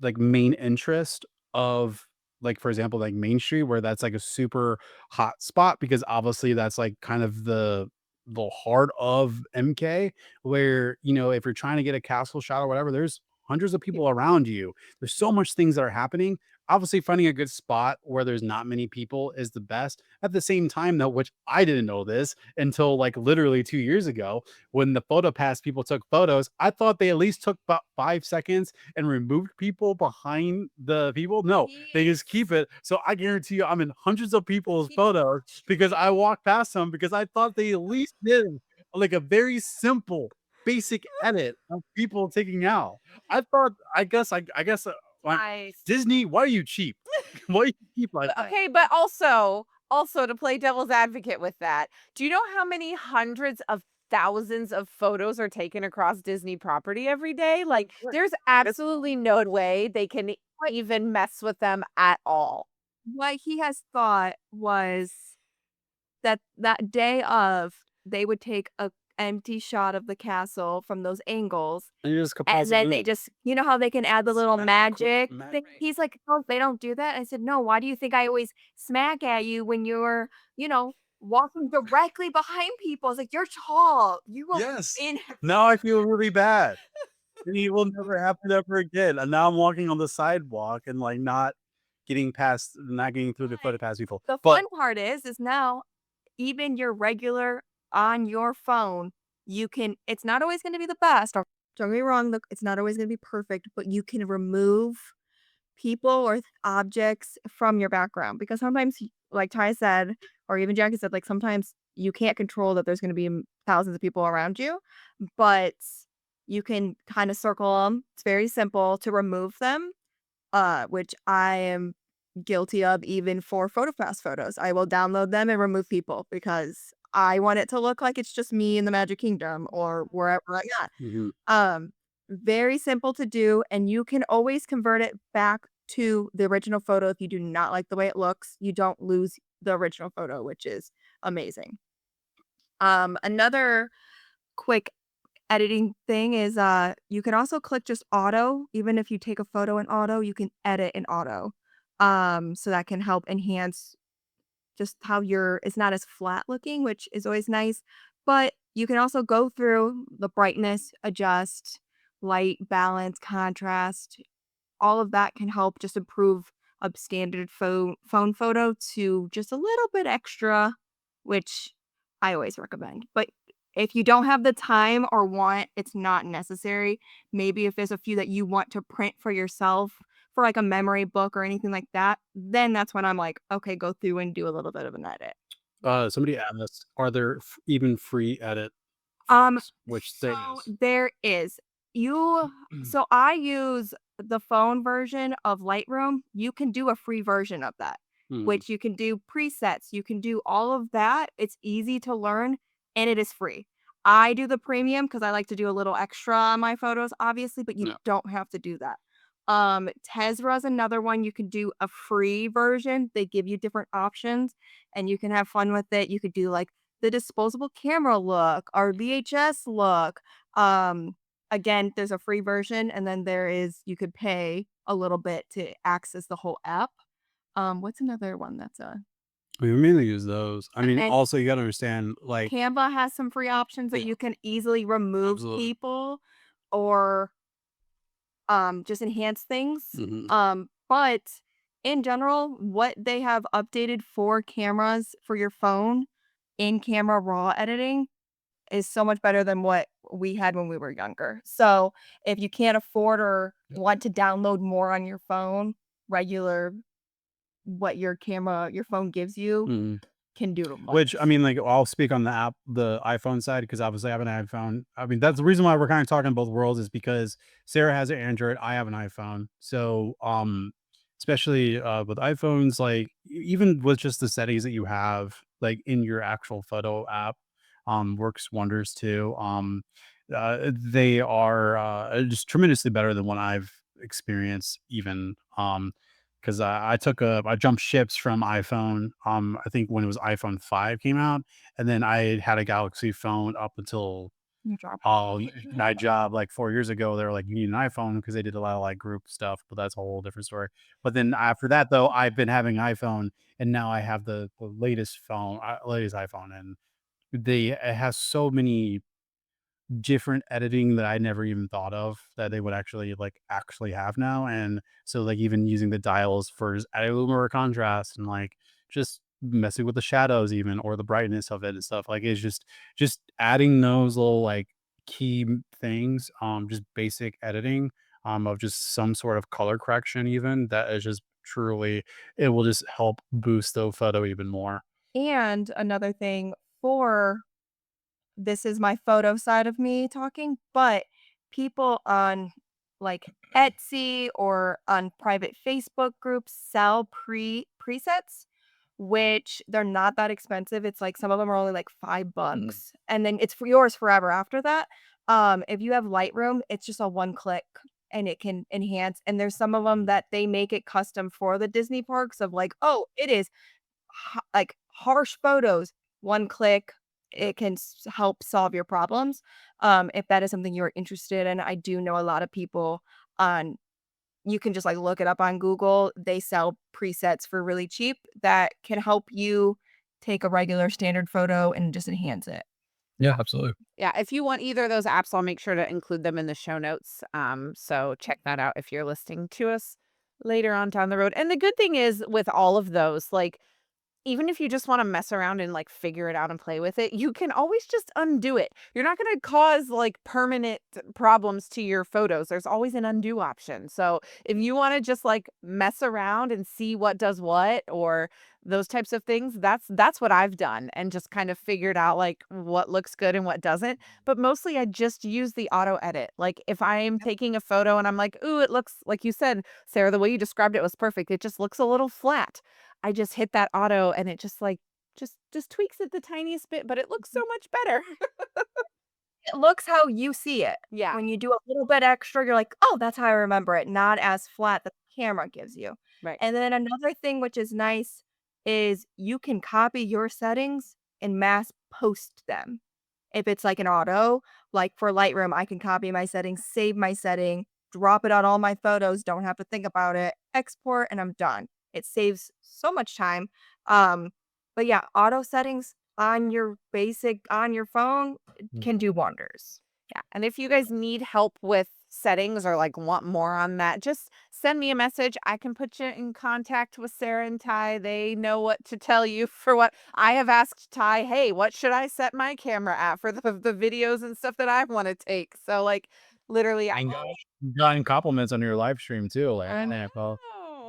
like main interest of like for example like Main Street where that's like a super hot spot because obviously that's like kind of the heart of MK where if you're trying to get a castle shot or whatever there's hundreds of people around you. There's so much things that are happening. Obviously finding a good spot where there's not many people is the best. At the same time though, which I didn't know this until like literally 2 years ago when the PhotoPass people took photos, I thought they at least took about 5 seconds and removed people behind the people? No, they just keep it. So I guarantee you, I'm in hundreds of people's photos because I walked past them because I thought they at least did like a very simple, basic edit of people taking out. I thought, I guess, like Nice. Disney, why are you cheap? Why are you cheap like that? Okay, but also to play devil's advocate with that, do you know how many hundreds of thousands of photos are taken across Disney property every day? Like, Right. there's It's absolutely no way they can What even mess with them at all. what he has thought was that day of, they would take a empty shot of the castle from those angles, and you just and composite then they move. just how they can add the little magic thing? Right. He's like, "No, they don't do that." I said, "No, why do you think I always smack at you when you're, you know, walking directly behind people?" It's like, "You're tall. You will Yes. in." Now I feel really bad. and it will never happen ever again. And now I'm walking on the sidewalk and like not getting through the But PhotoPass people. the But fun part is now even your regular on your phone, you can it's not always gonna be the best, don't get me wrong, look, it's not always gonna be perfect, but you can remove people or objects from your background because sometimes, like Ty said, or even Jackie said, like sometimes you can't control that there's gonna be thousands of people around you, but you can kind of circle them. It's very simple to remove them, which I am guilty of even for PhotoPass photos. I will download them and remove people because I want it to look like it's just me in the Magic Kingdom or wherever I'm at. mhm. Um, Very simple to do, and you can always convert it back to the original photo if you do not like the way it looks. You don't lose the original photo, which is amazing. Another quick editing thing is you can also click just auto. Even if you take a photo in auto, you can edit in auto. So that can help enhance just how your it's not as flat looking, which is always nice. But you can also go through the brightness, adjust, light, balance, contrast, all of that can help just improve a standard phone photo to just a little bit extra, which I always recommend. But if you don't have the time or want, it's not necessary. Maybe if there's a few that you want to print for yourself for like a memory book or anything like that, then that's when I'm like, okay, go through and do a little bit of an edit. Somebody asked, are there even free edit Um, fees? Which there so is. there is. You so I use the phone version of Lightroom. You can do a free version of that, Mhm. which you can do presets. You can do all of that. It's easy to learn and it is free. I do the premium because I like to do a little extra on my photos, obviously, but you Yeah. don't have to do that. Tezra is another one. You can do a free version. They give you different options and you can have fun with it. You could do like the disposable camera look or VHS look. Um, Again, there's a free version, and then there is you could pay a little bit to access the whole app. What's another one that's a We mainly use those. I mean, and also you gotta understand, like Canva has some free options that yeah, you can easily remove absolutely. people or just enhance things. Mhm. But in general, what they have updated for cameras for your phone in camera raw editing is so much better than what we had when we were younger. So, if you can't afford or want to download more on your phone, regular what your phone gives you Mhm. can do Which, I much. mean, like, I'll speak on the iPhone side because obviously I have an iPhone. I mean, that's the reason why we're kinda talking both worlds is because Sarah has an Android, I have an iPhone. So, especially, with iPhones, like, even with just the settings that you have, like, in your actual photo app, works wonders too. They are, just tremendously better than what I've experienced even, 'cause I jumped ships from iPhone, I think when it was iPhone 5 came out, and then I had a Galaxy phone up until, You drop my job, like, 4 years ago. They were like, "You need an iPhone because they did a lot of, like, group stuff, but that's a whole different story. But then after that, though, I've been having iPhone, and now I have the latest iPhone, and it has so many different editing that I never even thought of that they would actually have now, and so, like, even using the dials for adding a little more contrast and, like, just messing with the shadows even or the brightness of it and stuff, like, it's just adding those little, like, key things, just basic editing, of just some sort of color correction even, that is just truly it will just help boost the photo even more. and another thing for this is my photo side of me talking, but people on like Etsy or on private Facebook groups sell presets, which they're not that expensive. It's like some of them are only like Mm. $5 and then it's for yours forever after that. If you have Lightroom, it's just a one click and it can enhance. And there's some of them Mhm. that they make it custom for the Disney parks of like, oh, it is like harsh photos, one click, Yep. it can help solve your problems. If that is something you're interested in, I do know a lot of people on you can just like look it up on Google. They sell presets for really cheap that can help you take a regular standard photo and just enhance it. Yeah, absolutely. Yeah, if you want either of those apps, I'll make sure to include them in the show notes. So check that out if you're listening to us later on down the road. And the good thing is with all of those, like even if you just wanna mess around and, like, figure it out and play with it, you can always just undo it. You're not gonna cause, like, permanent problems to your photos. There's always an undo option. So, if you wanna just, like, mess around and see what does what or those types of things, that's what I've done and just kind of figured out, like, what looks good and what doesn't. But mostly, I just use the auto edit. Like, if I'm taking a photo and I'm like, "Ooh, it looks" like you said, Sarah, the way you described it was perfect. It just looks a little flat. I just hit that auto and it just, like, just tweaks it the tiniest bit, but it looks so much better. It looks how you see it. Yeah, When you do a little bit extra, you're like, "Oh, that's how I remember it," not as flat that the camera gives you. right. And then another thing which is nice is you can copy your settings and mass post them. If it's like an auto, like for Lightroom, I can copy my settings, save my setting, drop it on all my photos, don't have to think about it, export, and I'm done. It saves so much time. Um, but yeah, auto settings on your phone Mm. can do wonders. Yeah, and if you guys need help with settings or, like, want more on that, just send me a message. I can put you in contact with Sarah and Ty. They know what to tell you for what I have asked Ty, "Hey, what should I set my camera at for the videos and stuff that I wanna take?" So, like, literally, And gotten compliments on your live stream too, like, I yeah, well,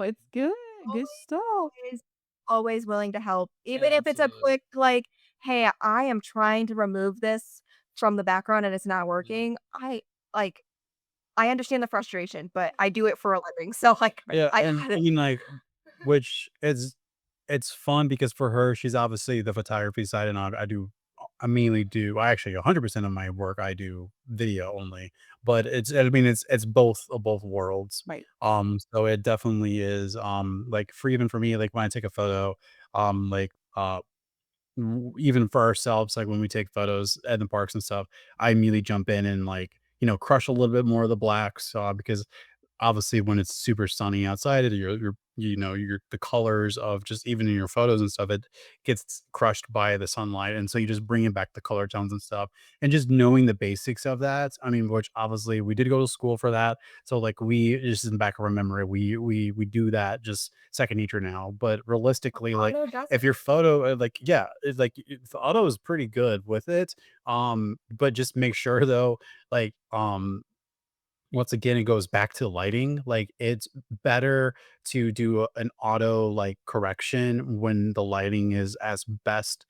know, it's good, good stuff. Always, always willing to help, even yeah, if it's a absolutely. quick, like, "Hey, I am trying to remove this from the background and it's not Mhm. working." Like, I understand the frustration, but I do it for a living, so, like, Right. Yeah, I and got I it. mean, like, which is it's fun because for her, she's obviously the photography side, and I do I mainly do I actually 100% of my work, I do video only, but I mean, it's both of both worlds. Right. So it definitely is, like, for even for me, like, when I take a photo, like, even for ourselves, like, when we take photos at the parks and stuff, I immediately jump in and, like, crush a little bit more of the blacks, because obviously when it's super sunny outside, your the colors of just even in your photos and stuff, it gets crushed by the sunlight, and so you just bring it back the color tones and stuff, and just knowing the basics of that. I mean, which obviously we did go to school for that, so like we just in the back of our memory, we do that just second nature now. But realistically, like Auto does if it. your photo, like yeah, it's like the auto is pretty good with it, but just make sure though, like once again, it goes back to lighting. Like, it's better to do an auto, like, correction when the lighting is as best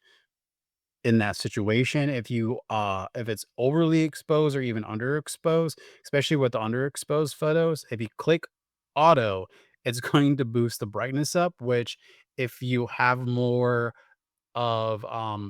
in that situation. If it's overly exposed or even underexposed, especially with the underexposed photos, if you click auto, it's going to boost the brightness up, which if you have more of,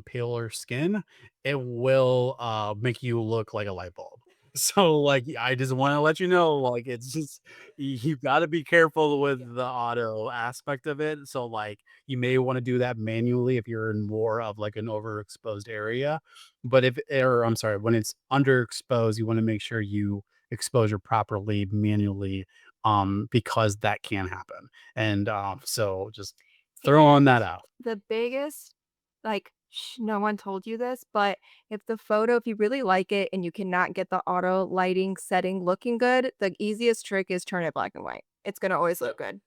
paler skin, it will, make you look like a light bulb. So, like, I just wanna let you know, like, it's just you gotta be careful with the auto aspect of it. So, like, you may wanna do that manually if you're in more of, like, an overexposed area, but if or I'm sorry, when it's underexposed, you wanna make sure you exposure properly manually, because that can happen, and, so just throwing And that out. the biggest, like, no one told you this, but if you really like it and you cannot get the auto lighting setting looking good, the easiest trick is turn it black and white. It's gonna always look good.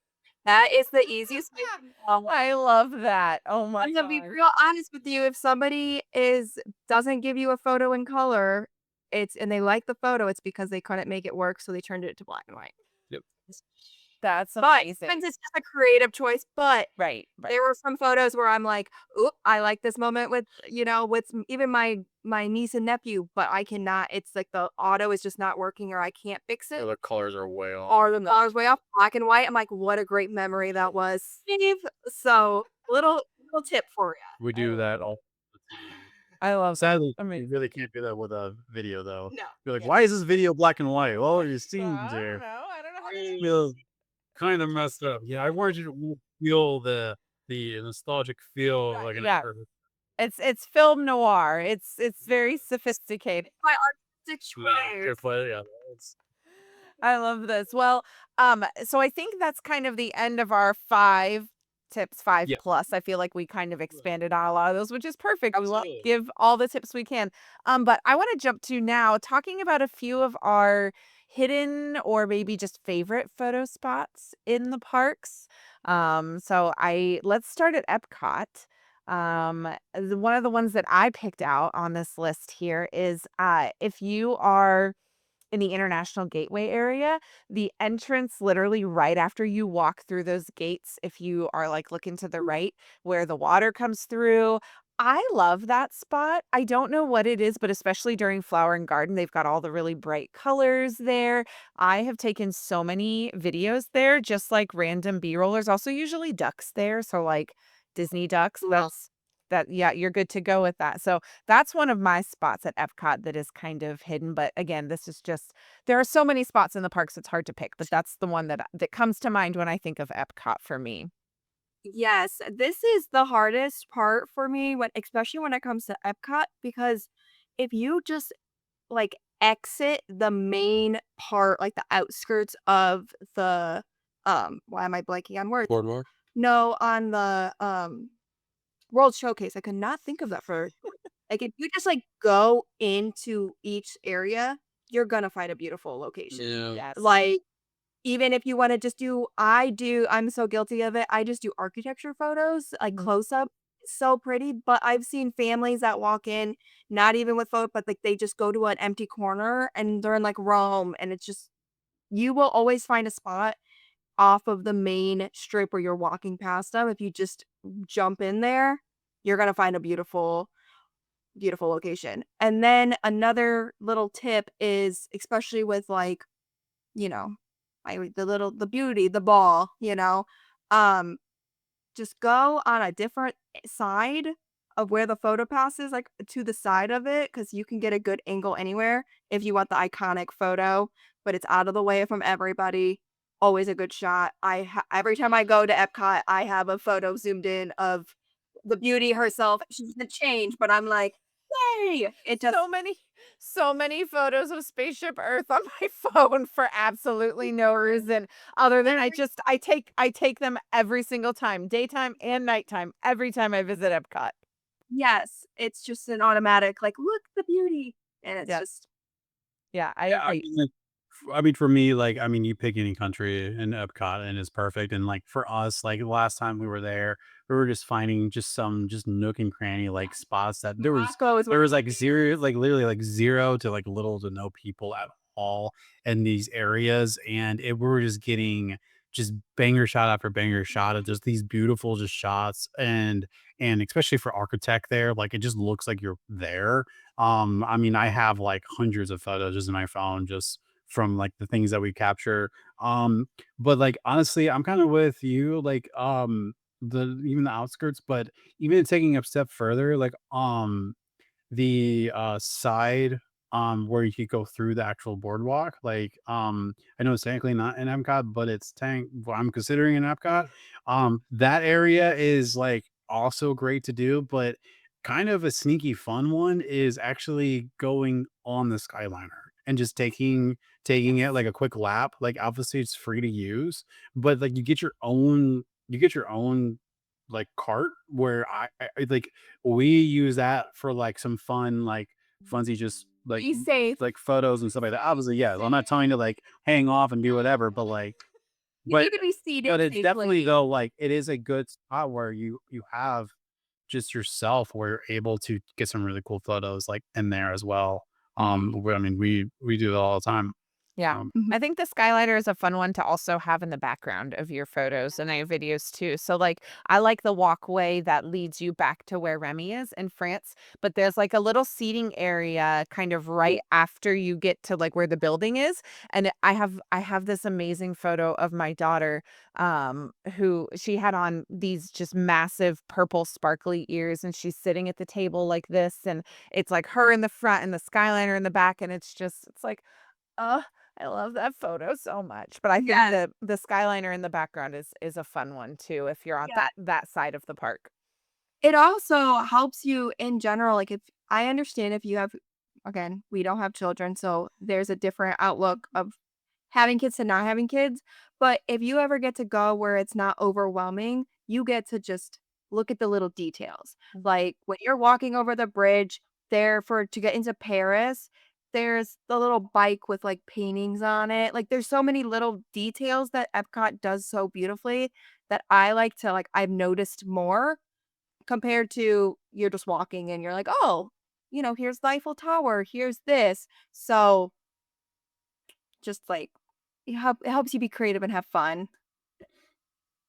That is the easiest way to know. I love that. Oh my I'm gonna be gosh. real honest with you, if somebody is doesn't give you a photo in color, and they like the photo, it's because they couldn't make it work, so they turned it to black and white. Yep. That's But amazing. sometimes it's just a creative choice, but Right, right. there were some photos where I'm like, "Oop, I like this moment with, even my niece and nephew, but I cannot, it's like the auto is just not working or I can't fix Yeah, it." the colors are way off. Or the color's way off, black and white. I'm like, "What a great memory that was, Steve." So, little tip for you. We I do love that all the time. I love that. Sadly, you Amazing. really can't do that with a video, though. No. You're like, Yeah. "Why is this video black and white?" Well, your scenes I don't there know. I don't know how to do feel kinda messed up. Yeah, I wanted you to feel the nostalgic feel of, like, an yeah. er It's film noir. It's very sophisticated. My artistic nah, choice. good play, yeah, it's I love this. Well, so I think that's kind of the end of our 5 tips, 5 Yeah, plus. I feel like we kind of expanded on a lot of those, which is perfect. We love absolutely. give all the tips we can. But I want to jump to now talking about a few of our hidden or maybe just favorite photo spots in the parks. So I let's start at Epcot. One of the ones that I picked out on this list here is if you are in the International Gateway area, the entrance literally right after you walk through those gates, if you are, like, looking to the right where the water comes through, I love that spot. I don't know what it is, but especially during Flower and Garden, they've got all the really bright colors there. I have taken so many videos there, just like random B-roll. There's also usually ducks there, so, like, Disney ducks, yeah, you're good to go with that. So that's one of my spots at Epcot that is kind of hidden, but again, this is just there are so many spots in the parks, it's hard to pick, but that's the one that comes to mind when I think of Epcot for me. Yes, this is the hardest part for me when especially when it comes to Epcot because if you just like exit the main part, like the outskirts of the why am I blanking on words? Boardwalk? No, on the World Showcase. I could not think of that for like if you just like go into each area, you're gonna find a beautiful location. Yeah. Yes. Like even if you wanna just do I'm so guilty of it, I just do architecture photos, like, Mhm. close up. It's so pretty, but I've seen families that walk in, not even with photo but, like, they just go to an empty corner, and they're in, like, Rome, and it's just you will always find a spot off of the main strip where you're walking past them. If you just jump in there, you're gonna find a beautiful, beautiful location. And then another little tip is, especially with, like, you know, the beauty, the ball, um, just go on a different side of where the photo pass is, like, to the side of it, because you can get a good angle anywhere if you want the iconic photo, but it's out of the way from everybody. Always a good shot. Every time I go to Epcot, I have a photo zoomed in of the beauty herself. She doesn't change, but I'm like, "Yay!" It just So many so many photos of Spaceship Earth on my phone for absolutely no reason other than I take them every single time, daytime and nighttime, every time I visit Epcot. yes, it's just an automatic, like, "Look, the beauty," and it's Yes. just Yeah, I Yeah, I agree. mean, like, I mean, for me, like, I mean, you pick any country in Epcot and it's perfect. And like for us, like the last time we were there, we were just finding just some just nook and cranny like spots that Morocco is there where was like zero, like literally like zero to like little to no people at all in these areas, and we were just getting just banger shot after banger shot of just these beautiful just shots. And especially for architect there, like it just looks like you're there. I mean, I have like hundreds of photos just in my phone just from like the things that we capture. Um, but like honestly, I'm kind of with you, like the even the outskirts, but even taking a step further, like the side where you could go through the actual boardwalk, like I know it's technically not an Epcot, but it's tank well, I'm considering an Epcot. That area is like also great to do, but kind of a sneaky fun one is actually going on the Skyliner and just taking it like a quick lap. Like obviously it's free to use, but like you get your own like cart where like we use that for like some fun like funsy just be safe. like photos and stuff like that. Obviously, yeah, I'm not telling you to like hang off and do whatever, but like You but need to be seated but it's definitely safely. though like it is a good spot where you have just yourself where you're able to get some really cool photos like in there as well. I mean we do it all the time. Yeah. Mhm. I think the skylighter is a fun one to also have in the background of your photos and your videos too. So like I like the walkway that leads you back to where Remy is in France, but there's like a little seating area kind of right after you get to like where the building is. And I have this amazing photo of my daughter who she had on these just massive purple sparkly ears and she's sitting at the table like this and it's like her in the front and the skyliner in the back and it's like oh, I love that photo so much, but I think Yes, the skyliner in the background is a fun one too if you're on yeah. that side of the park. It also helps you in general, like, if I understand if you have again, we don't have children, so there's a different outlook of having kids to not having kids, but if you ever get to go where it's not overwhelming, you get to just look at the little details. Like when you're walking over the bridge there for to get into Paris, there's the little bike with like paintings on it. Like there's so many little details that Epcot does so beautifully that I like to like I've noticed more compared to you're just walking and you're like, "Oh, here's the Eiffel Tower, here's this." So, just like it helps you be creative and have fun.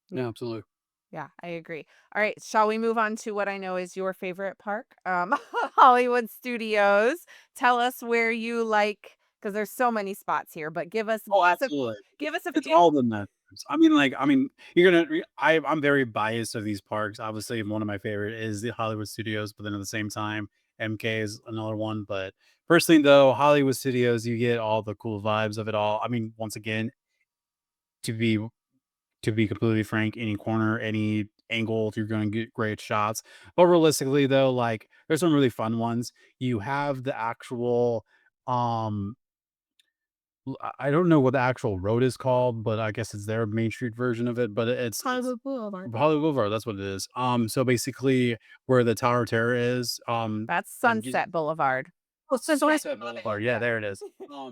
Yeah, absolutely. Yeah, I agree. All right, shall we move on to what I know is your favorite park? Hollywood Studios. Tell us where you like, because there's so many spots here, but Oh, a absolutely. give us a It's few. all the methods. I mean, you're gonna. I'm very biased of these parks. Obviously, one of my favorite is the Hollywood Studios, but then at the same time, MK is another one. But first thing though, Hollywood Studios, you get all the cool vibes of it all. I mean, once again, to be to be completely frank, any corner, any angle, you're going to get great shots. But realistically, though, like there's some really fun ones. You have the actual um I don't know what the actual road is called, but I guess it's their Main Street version of it, but it's Hollywood Boulevard. Hollywood Boulevard, that's what it is. So basically where the Tower of Terror is, That's and just Sunset Boulevard. Oh, Sunset Boulevard, yeah, there it is.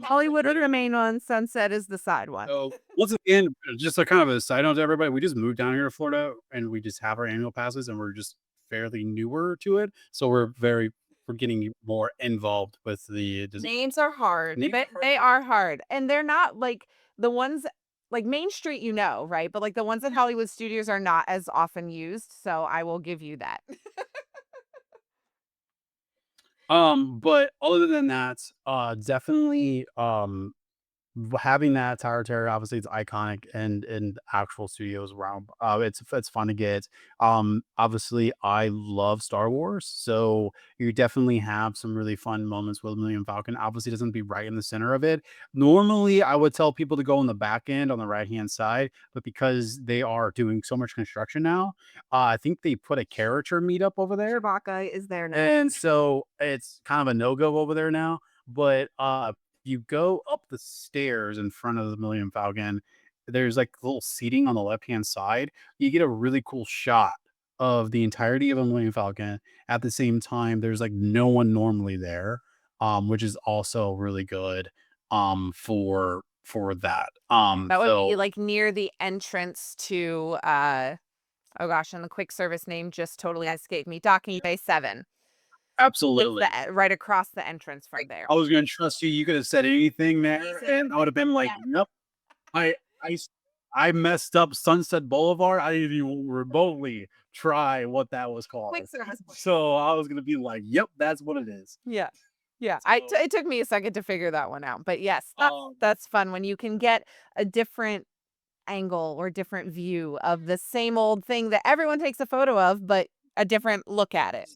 Hollywood is the main one, Sunset is the side one. So once again, just a kind of a side note to everybody, we just moved down here to Florida and we just have our annual passes and we're just fairly newer to it. So we're getting more involved with the Names are hard. Names They are hard, and they're not like the ones like Main Street, right? But like the ones at Hollywood Studios are not as often used, so I will give you that. But other than that, definitely, having that Tower of Terror, obviously it's iconic and in actual studios around. It's fun to get. Obviously I love Star Wars, so you definitely have some really fun moments with Millennium Falcon. Obviously, it doesn't be right in the center of it. Normally, I would tell people to go on the back end on the right hand side, but because they are doing so much construction now, I think they put a character meetup over there, Chewbacca is there now. and so it's kind of a no go over there now. But you go up the stairs in front of the Millennium Falcon, there's like little seating on the left-hand side. You get a really cool shot of the entirety of a Millennium Falcon. At the same time, there's like no one normally there, which is also really good for that. That would be So like near the entrance to oh gosh, and the quick service name just totally escaped me. Docking Bay 7. It's absolutely. right across the entrance from there. I was gonna trust you. You could have said anything there, and I would have been like, "Yep, I I s I messed up Sunset Boulevard. I didn't even remotely try what that was called." Quick service. So I was gonna be like, "Yep, that's what it is." Yeah. Yeah, So, it took me a second to figure that one out, but yes, um that's fun when you can get a different angle or different view of the same old thing that everyone takes a photo of, but a different look at it.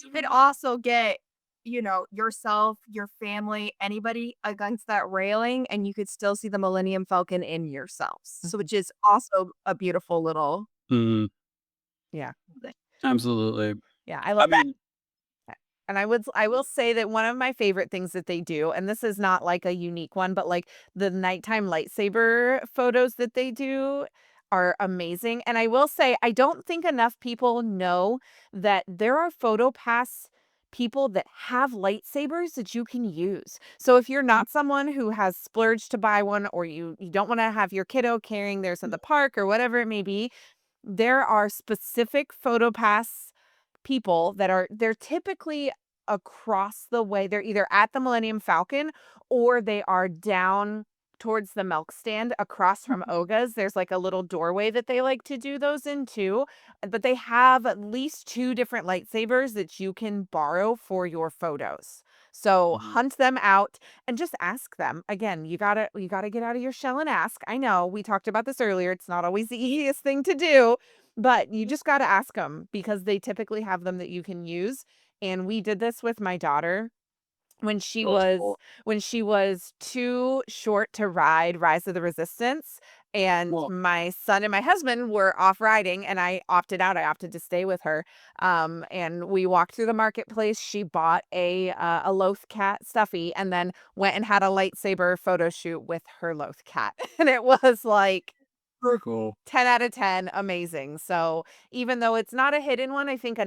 You could also get, yourself, your family, anybody against that railing, and you could still see the Millennium Falcon in yourselves. So, which is also a beautiful little Mhm, Yeah. thing. absolutely. Yeah, I I love that. mean And I will say that one of my favorite things that they do, and this is not like a unique one, but like the nighttime lightsaber photos that they do are amazing. And I will say, I don't think enough people know that there are PhotoPass people that have lightsabers that you can use. So if you're not someone who has splurged to buy one or you don't want to have your kiddo carrying theirs at the park or whatever it may be, there are specific PhotoPass people that they're typically across the way. They're either at the Millennium Falcon or they are down towards the milk stand across from Oga's. There's like a little doorway that they like to do those in too. But they have at least two different lightsabers that you can borrow for your photos. So Mhm. hunt them out and just ask them. Again, you gotta get out of your shell and ask. I know we talked about this earlier. It's not always the easiest thing to do, but you just gotta ask them because they typically have them that you can use, and we did this with my daughter when Oh, that's cool. she was too short to ride Rise of the Resistance, and Well, my son and my husband were off riding, and I opted out. I opted to stay with her, and we walked through the marketplace. She bought a Loth cat stuffy and then went and had a lightsaber photo shoot with her Loth cat, and it was like Very cool. 10 out of 10, amazing. So, even though it's not a hidden one, I think a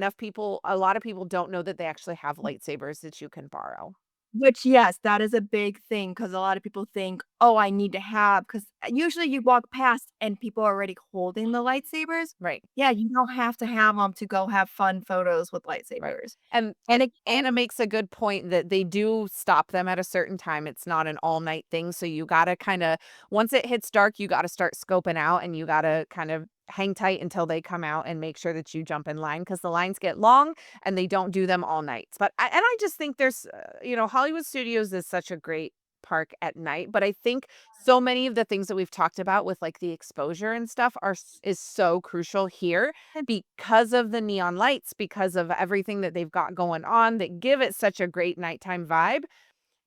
lot of people don't know that they actually have lightsabers that you can borrow. Which, yes, that is a big thing because a lot of people think, "Oh, I need to have," because usually you walk past and people are already holding the lightsabers. Right. Yeah, you don't have to have them to go have fun photos with Right. lightsabers. And And it Anna makes a good point that they do stop them at a certain time. It's not an all night thing. So you gotta kinda once it hits dark, you gotta start scoping out and you gotta kind of hang tight until they come out and make sure that you jump in line because the lines get long and they don't do them all nights. I just think Hollywood Studios is such a great park at night, but I think so many of the things that we've talked about with like the exposure and stuff is so crucial here because of the neon lights, because of everything that they've got going on that give it such a great nighttime vibe.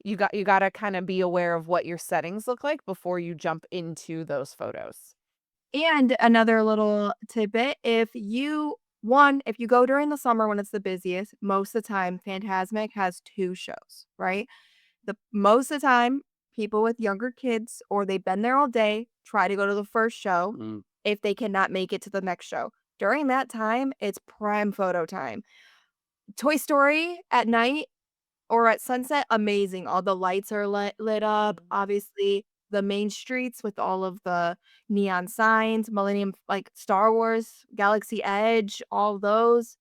You got to kind of be aware of what your settings look like before you jump into those photos. and another little tidbit, if you go during the summer when it's the busiest, most of the time, Fantasmic has 2 shows, right? Most of the time, people with younger kids or they've been there all day try to go to the first show Mm. if they cannot make it to the next show. During that time, it's prime photo time. Toy Story at night or at sunset, amazing. All the lights are lit up. Obviously, the main streets with all of the neon signs, Millennium like Star Wars, Galaxy Edge, all those.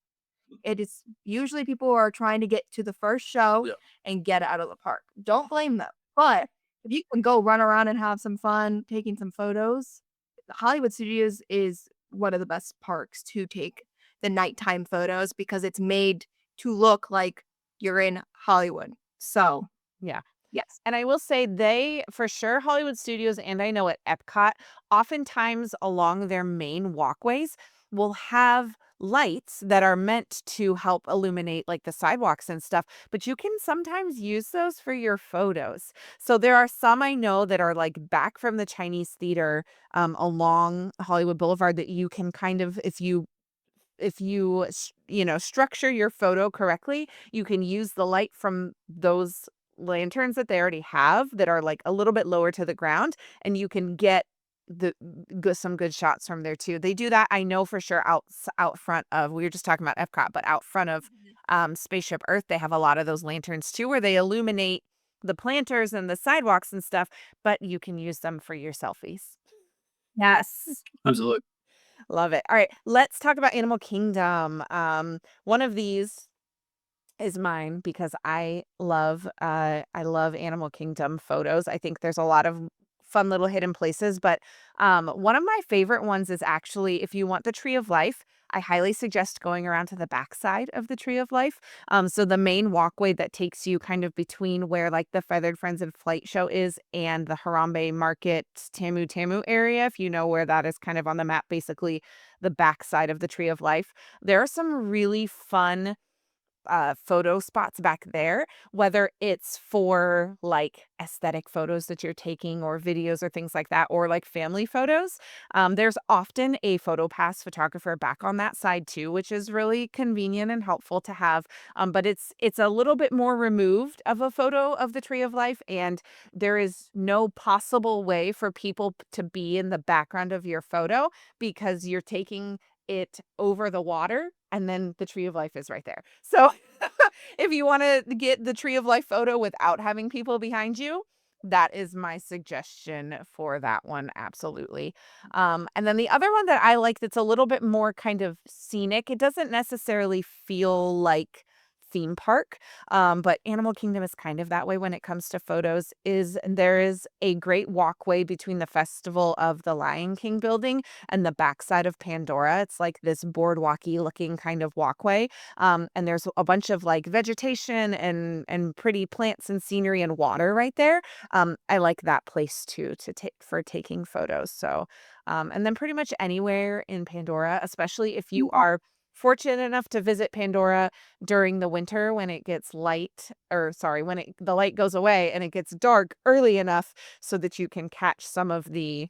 It is usually people who are trying to get to the first show Yeah. and get out of the park. Don't blame them. But if you can go run around and have some fun taking some photos, Hollywood Studios is one of the best parks to take the nighttime photos because it's made to look like you're in Hollywood. So, Yeah. yes. And I will say they, for sure, Hollywood Studios, and I know at Epcot, oftentimes along their main walkways will have lights that are meant to help illuminate like the sidewalks and stuff, but you can sometimes use those for your photos. So there are some I know that are like back from the Chinese theater along Hollywood Boulevard that you can kind of, if you structure your photo correctly, you can use the light from those lanterns that they already have that are like a little bit lower to the ground, and you can get some good shots from there too. They do that, I know for sure, out front of, we were just talking about Epcot, but out front of Spaceship Earth, they have a lot of those lanterns too, where they illuminate the planters and the sidewalks and stuff, but you can use them for your selfies. Yes. Absolutely. Love it. All right, let's talk about Animal Kingdom. One of these is mine because I love Animal Kingdom photos. I think there's a lot of fun little hidden places, but one of my favorite ones is actually if you want the Tree of Life, I highly suggest going around to the backside of the Tree of Life. So the main walkway that takes you kind of between where like the Feathered Friends in Flight show is and the Harambe Market Tamu Tamu area, if you know where that is kind of on the map, basically the backside of the Tree of Life. There are some really fun photo spots back there, whether it's for like aesthetic photos that you're taking or videos or things like that, or like family photos. There's often a PhotoPass photographer back on that side too, which is really convenient and helpful to have. But it's a little bit more removed of a photo of the Tree of Life, and there is no possible way for people to be in the background of your photo because you're taking it over the water and then the Tree of Life is right there. So if you want to get the Tree of Life photo without having people behind you, that is my suggestion for that one. Absolutely. And then the other one that I like that's a little bit more kind of scenic, it doesn't necessarily feel like theme park, but Animal Kingdom is kind of that way when it comes to photos, is there is a great walkway between the Festival of the Lion King building and the backside of Pandora. It's like this boardwalky looking kind of walkway. And there's a bunch of like vegetation and pretty plants and scenery and water right there. I like that place too to take for taking photos. So, and then pretty much anywhere in Pandora, especially if you are fortunate enough to visit Pandora during the winter when it gets light, or sorry, when the light goes away and it gets dark early enough so that you can catch some of the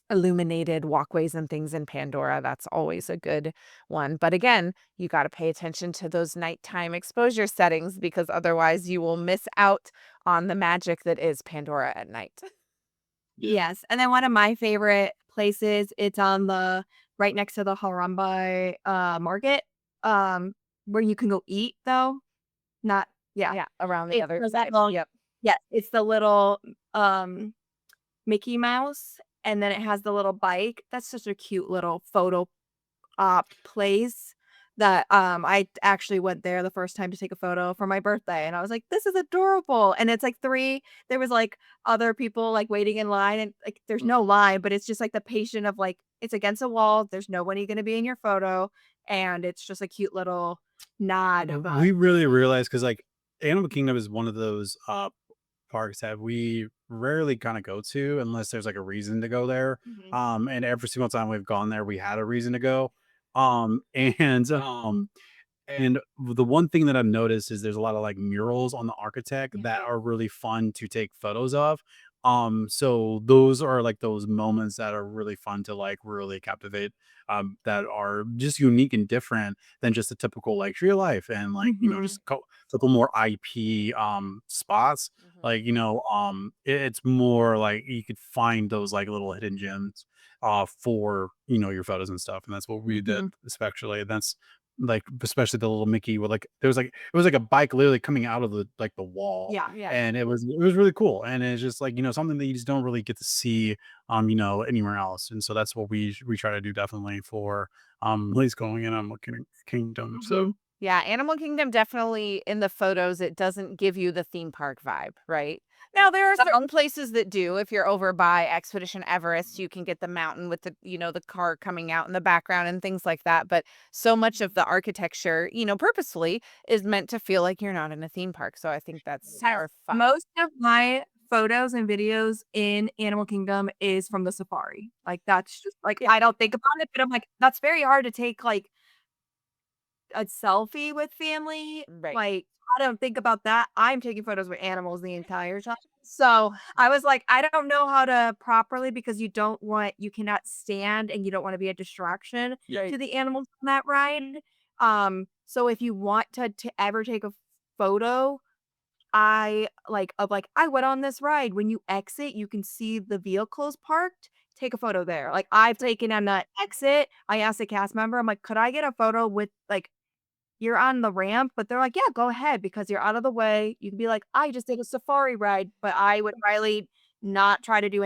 illuminated walkways and things in Pandora. That's always a good one. But again, you got to pay attention to those nighttime exposure settings because otherwise you will miss out on the magic that is Pandora at night. Yeah. Yes, and then one of my favorite places. It's on the right next to the Harambe, market, um, where you can go eat though, not yeah. Yeah, around the It's other the side. little Yep. yes, it's the little, Mickey Mouse, and then it has the little bike. That's such a cute little photo place that, I actually went there the first time to take a photo for my birthday, and I was like, "This is adorable," and it's, like, 3 there was, like, other people, like, waiting in line, and, like, there's no line, but it's just, like, the patient of, like it's against a wall, there's nobody gonna be in your photo, and it's just a cute little nod We vibe. really realize because like Animal Kingdom is one of those parks that we rarely kind of go to unless there's like a reason to go there. Mhm. And every single time we've gone there, we had a reason to go. Um, and um, and the one thing that I've noticed is there's a lot of like murals on the architect Yeah. that are really fun to take photos of. So those are like those moments that are really fun to like really captivate, that are just unique and different than just a typical like real life and like, Mhm. just a couple more IP spots. Mhm. Like, it's more like you could find those like little hidden gems for your photos and stuff. And that's what we did, Mhm. especially. That's like, especially the little Mickey with like there was like it was like a bike literally coming out of the wall, Yeah. Yeah. and it was really cool, and it's just like, something that you just don't really get to see, anywhere else, and so that's what we try to do definitely for, at least going in on looking Kingdom, so Mhm. Yeah, Animal Kingdom definitely in the photos, it doesn't give you the theme park vibe, right? Now there are certain places that do. If you're over by Expedition Everest, you can get the mountain with the car coming out in the background and things like that. But so much of the architecture, purposefully is meant to feel like you're not in a theme park. So I think that's Yes. our fun. Most of my photos and videos in Animal Kingdom is from the safari. Like, that's just like, Yeah, I don't think about it, but I'm like, that's very hard to take, like, a selfie with family. right. Like, I don't think about that. I'm taking photos with animals the entire time. So, I was like, I don't know how to properly because you cannot stand and you don't wanna be a distraction Right. to the animals on that ride. So if you want to ever take a photo I went on this ride. When you exit, you can see the vehicles parked. Take a photo there. Like, I've taken on that exit. I asked a cast member, I'm like, "Could I get a photo with like, you're on the ramp?" But they're like, "Yeah, go ahead because you're out of the way." You can be like, "I just did a safari ride," but I would highly not try to do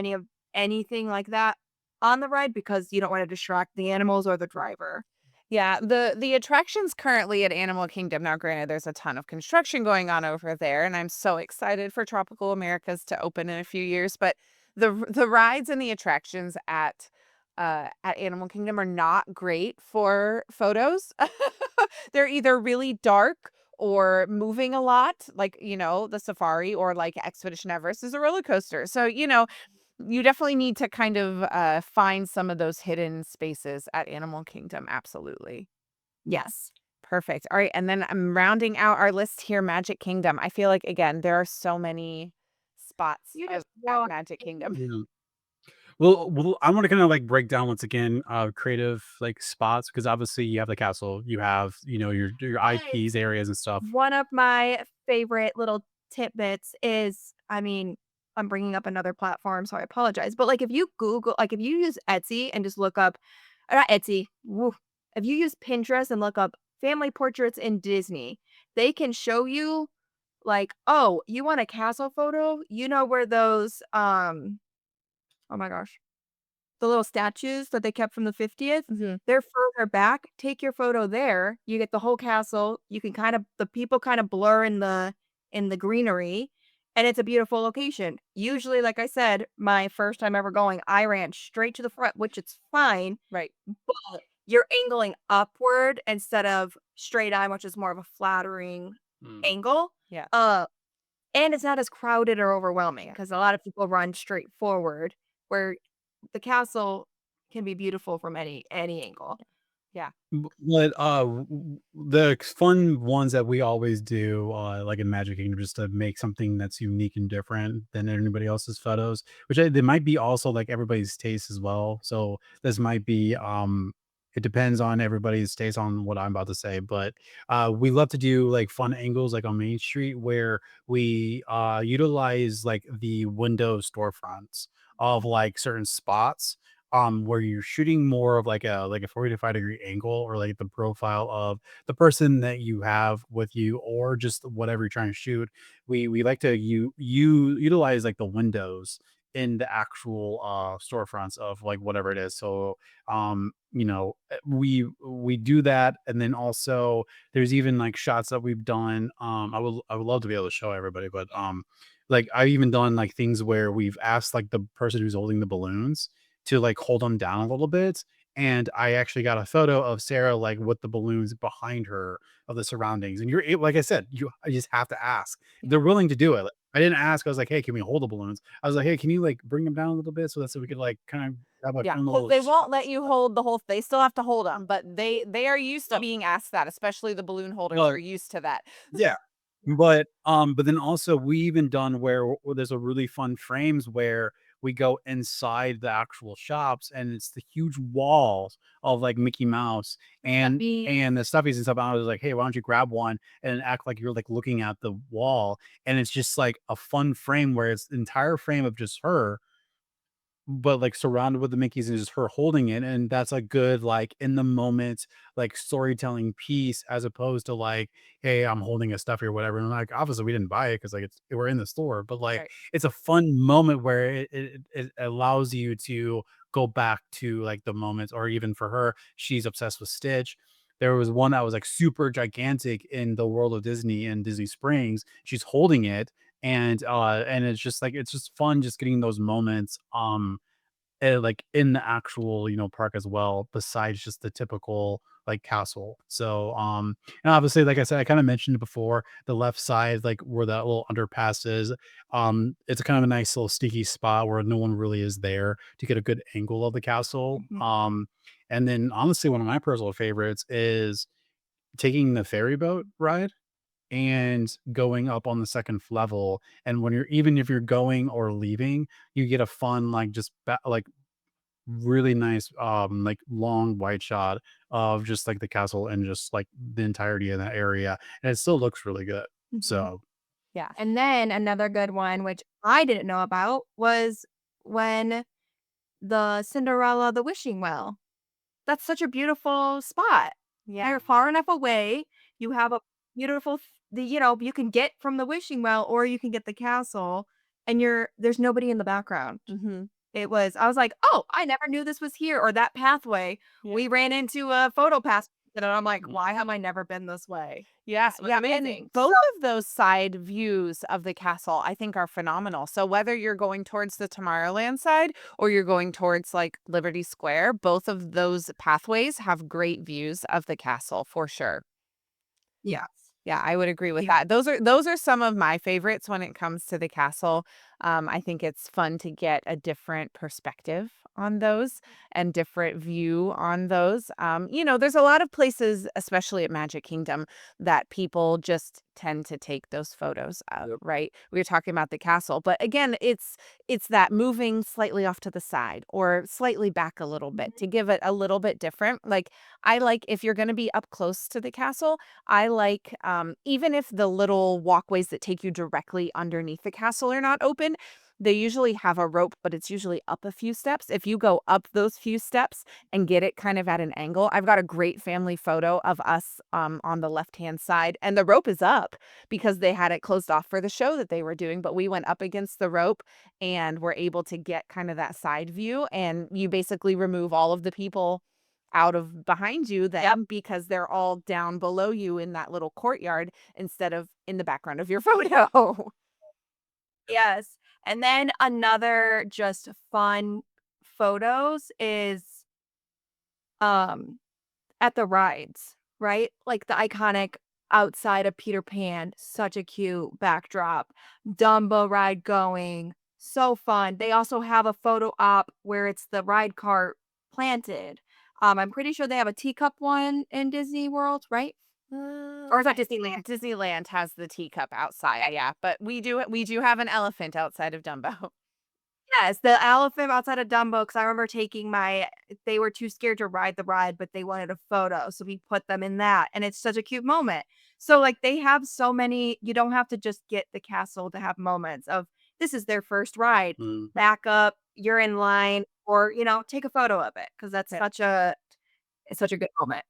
anything like that on the ride because you don't wanna distract the animals or the driver. Yeah, the attractions currently at Animal Kingdom, now granted there's a ton of construction going on over there, and I'm so excited for Tropical Americas to open in a few years, but the rides and the attractions at Animal Kingdom are not great for photos. They're either really dark or moving a lot, like, the safari or like Expedition Everest is a roller coaster. So, you definitely need to kind of, find some of those hidden spaces at Animal Kingdom, absolutely. Yes. Perfect. Alright, and then I'm rounding out our list here, Magic Kingdom. I feel like, again, there are so many spots You of just at go Magic Kingdom. yeah. Well, I want to kind of like break down once again, creative like spots because obviously you have the castle, you have your IPs areas and stuff. One of my favorite little tidbits is I mean, I'm bringing up another platform, so I apologize, but, like, if you use Etsy and just look up not Etsy, woo, if you use Pinterest and look up family portraits in Disney, they can show you, like, "Oh, you want a castle photo? You know where those, oh my gosh, the little statues that they kept from the 50th, Mhm. they're further back. Take your photo there. You get the whole castle. You can the people kind of blur in the greenery, and it's a beautiful location. Usually, like I said, my first time ever going, I ran straight to the front, which it's fine, Right. but you're angling upward instead of straight on, which is more of a flattering Mm. angle. Yeah. Uh, and it's not as crowded or overwhelming Yeah. because a lot of people run straight forward, where the castle can be beautiful from any angle. Yeah. But the fun ones that we always do, like in Magic Kingdom, just to make something that's unique and different than anybody else's photos, which they might be also like everybody's taste as well. So this might be it depends on everybody's taste on what I'm about to say, but we love to do like fun angles like on Main Street where we utilize like the window storefronts of like certain spots, where you're shooting more of like a 45-degree angle, or like the profile of the person that you have with you, or just whatever you're trying to shoot. We like to you utilize like the windows in the actual storefronts of like whatever it is. So we do that. And then also there's even like shots that we've done. I would love to be able to show everybody, but like I've even done like things where we've asked like the person who's holding the balloons to like hold them down a little bit. And I actually got a photo of Sarah like with the balloons behind her, of the surroundings. And like I said, I just have to ask. If they're willing to do it. Like, I didn't ask. I was like, hey, can we hold the balloons? I was like, hey, can you like bring them down a little bit so we could like kind of have a Yeah, kind of well, little they won't let you hold the whole they still have to hold them, but they are used to being asked that, especially the balloon holders are no, used to that. yeah. But then also we even done where there's a really fun frames where we go inside the actual shops, and it's the huge walls of like Mickey Mouse and the stuffies and stuff. I was like, hey, why don't you grab one and act like you're like looking at the wall? And it's just like a fun frame where it's the entire frame of just her, but, like, surrounded with the Mickeys and just her holding it, and that's a good, like, in the moment, like, storytelling piece, as opposed to, like, "Hey, I'm holding a stuffy," or whatever, and, like, obviously, we didn't buy it because like, we're in the store, but, like, Right. it's a fun moment where it allows you to go back to, like, the moments. Or even for her, she's obsessed with Stitch. There was one that was, like, super gigantic in the world of Disney in Disney Springs. She's holding it, and it's just, like, it's just fun just getting those moments, like, in the actual, park as well, besides just the typical, like, castle. So, and obviously, like I said, I kinda mentioned it before, the left side, like, where that little underpass is, it's a kind of a nice little sneaky spot where no one really is there to get a good angle of the castle. Mhm. And then, honestly, one of my personal favorites is taking the ferry boat ride and going up on the second level. And when you're even if you're going or leaving, you get a fun, like, just like, really nice, like, long wide shot of just, like, the castle and just, like, the entirety of that area, and it still looks really good. Mhm. So, Yeah. And then another good one, which I didn't know about, was when the Cinderella the wishing well. That's such a beautiful spot. Yeah. They're far enough away. You have a beautiful you can get from the wishing well or you can get the castle and there's nobody in the background. Mhm. I was like, "Oh, I never knew this was here or that pathway." Yeah. We ran into a PhotoPass and I'm like, "Why have I never been this way?" Yeah, This was yeah, amazing. and both of those side views of the castle, I think, are phenomenal. So whether you're going towards the Tomorrowland side or you're going towards, like, Liberty Square, both of those pathways have great views of the castle for sure. Yes. Yeah, I would agree with Yeah. that. Those are some of my favorites when it comes to the castle. I think it's fun to get a different perspective on those and different view on those. There's a lot of places, especially at Magic Kingdom, that people just tend to take those photos of, right? We were talking about the castle, but again, it's that moving slightly off to the side or slightly back a little bit to Mhm. give it a little bit different. Like I like if you're going to be up close to the castle, I like, even if the little walkways that take you directly underneath the castle are not open, they usually have a rope, but it's usually up a few steps. If you go up those few steps and get it kind of at an angle, I've got a great family photo of us on the left hand side, and the rope is up because they had it closed off for the show that they were doing. But we went up against the rope and were able to get kind of that side view. And you basically remove all of the people out of behind you Yep. then because they're all down below you in that little courtyard instead of in the background of your photo. Yes. And then another just fun photos is, um, at the rides, right? Like the iconic outside of Peter Pan, such a cute backdrop. Dumbo ride going, so fun. They also have a photo op where it's the ride cart planted. I'm pretty sure they have a teacup one in Disney World, right? Or is that Disneyland? Disneyland has the teacup outside, yeah, but we do have an elephant outside of Dumbo. Yes, the elephant outside of Dumbo. Because I remember they were too scared to ride the ride, but they wanted a photo, so we put them in that, and it's such a cute moment. So, like, they have so many you don't have to just get the castle to have moments of, this is their first ride. mm, Back up, you're in line, or, take a photo of it because that's Yeah. it's such a good moment.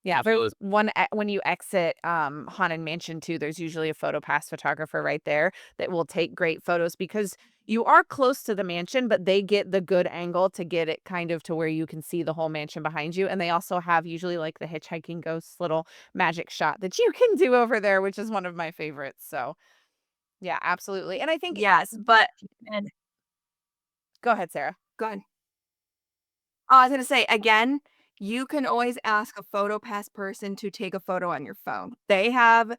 Yeah, Absolutely. there's when you exit, Haunted Mansion too, there's usually a PhotoPass photographer right there that will take great photos because you are close to the mansion, but they get the good angle to get it kind of to where you can see the whole mansion behind you, and they also have usually, like, the hitchhiking ghost little magic shot that you can do over there, which is one of my favorites, so, yeah, absolutely, and I think Yes, but and Go ahead, Sarah. go ahead. I was gonna say, again, you can always ask a PhotoPass person to take a photo on your phone. They have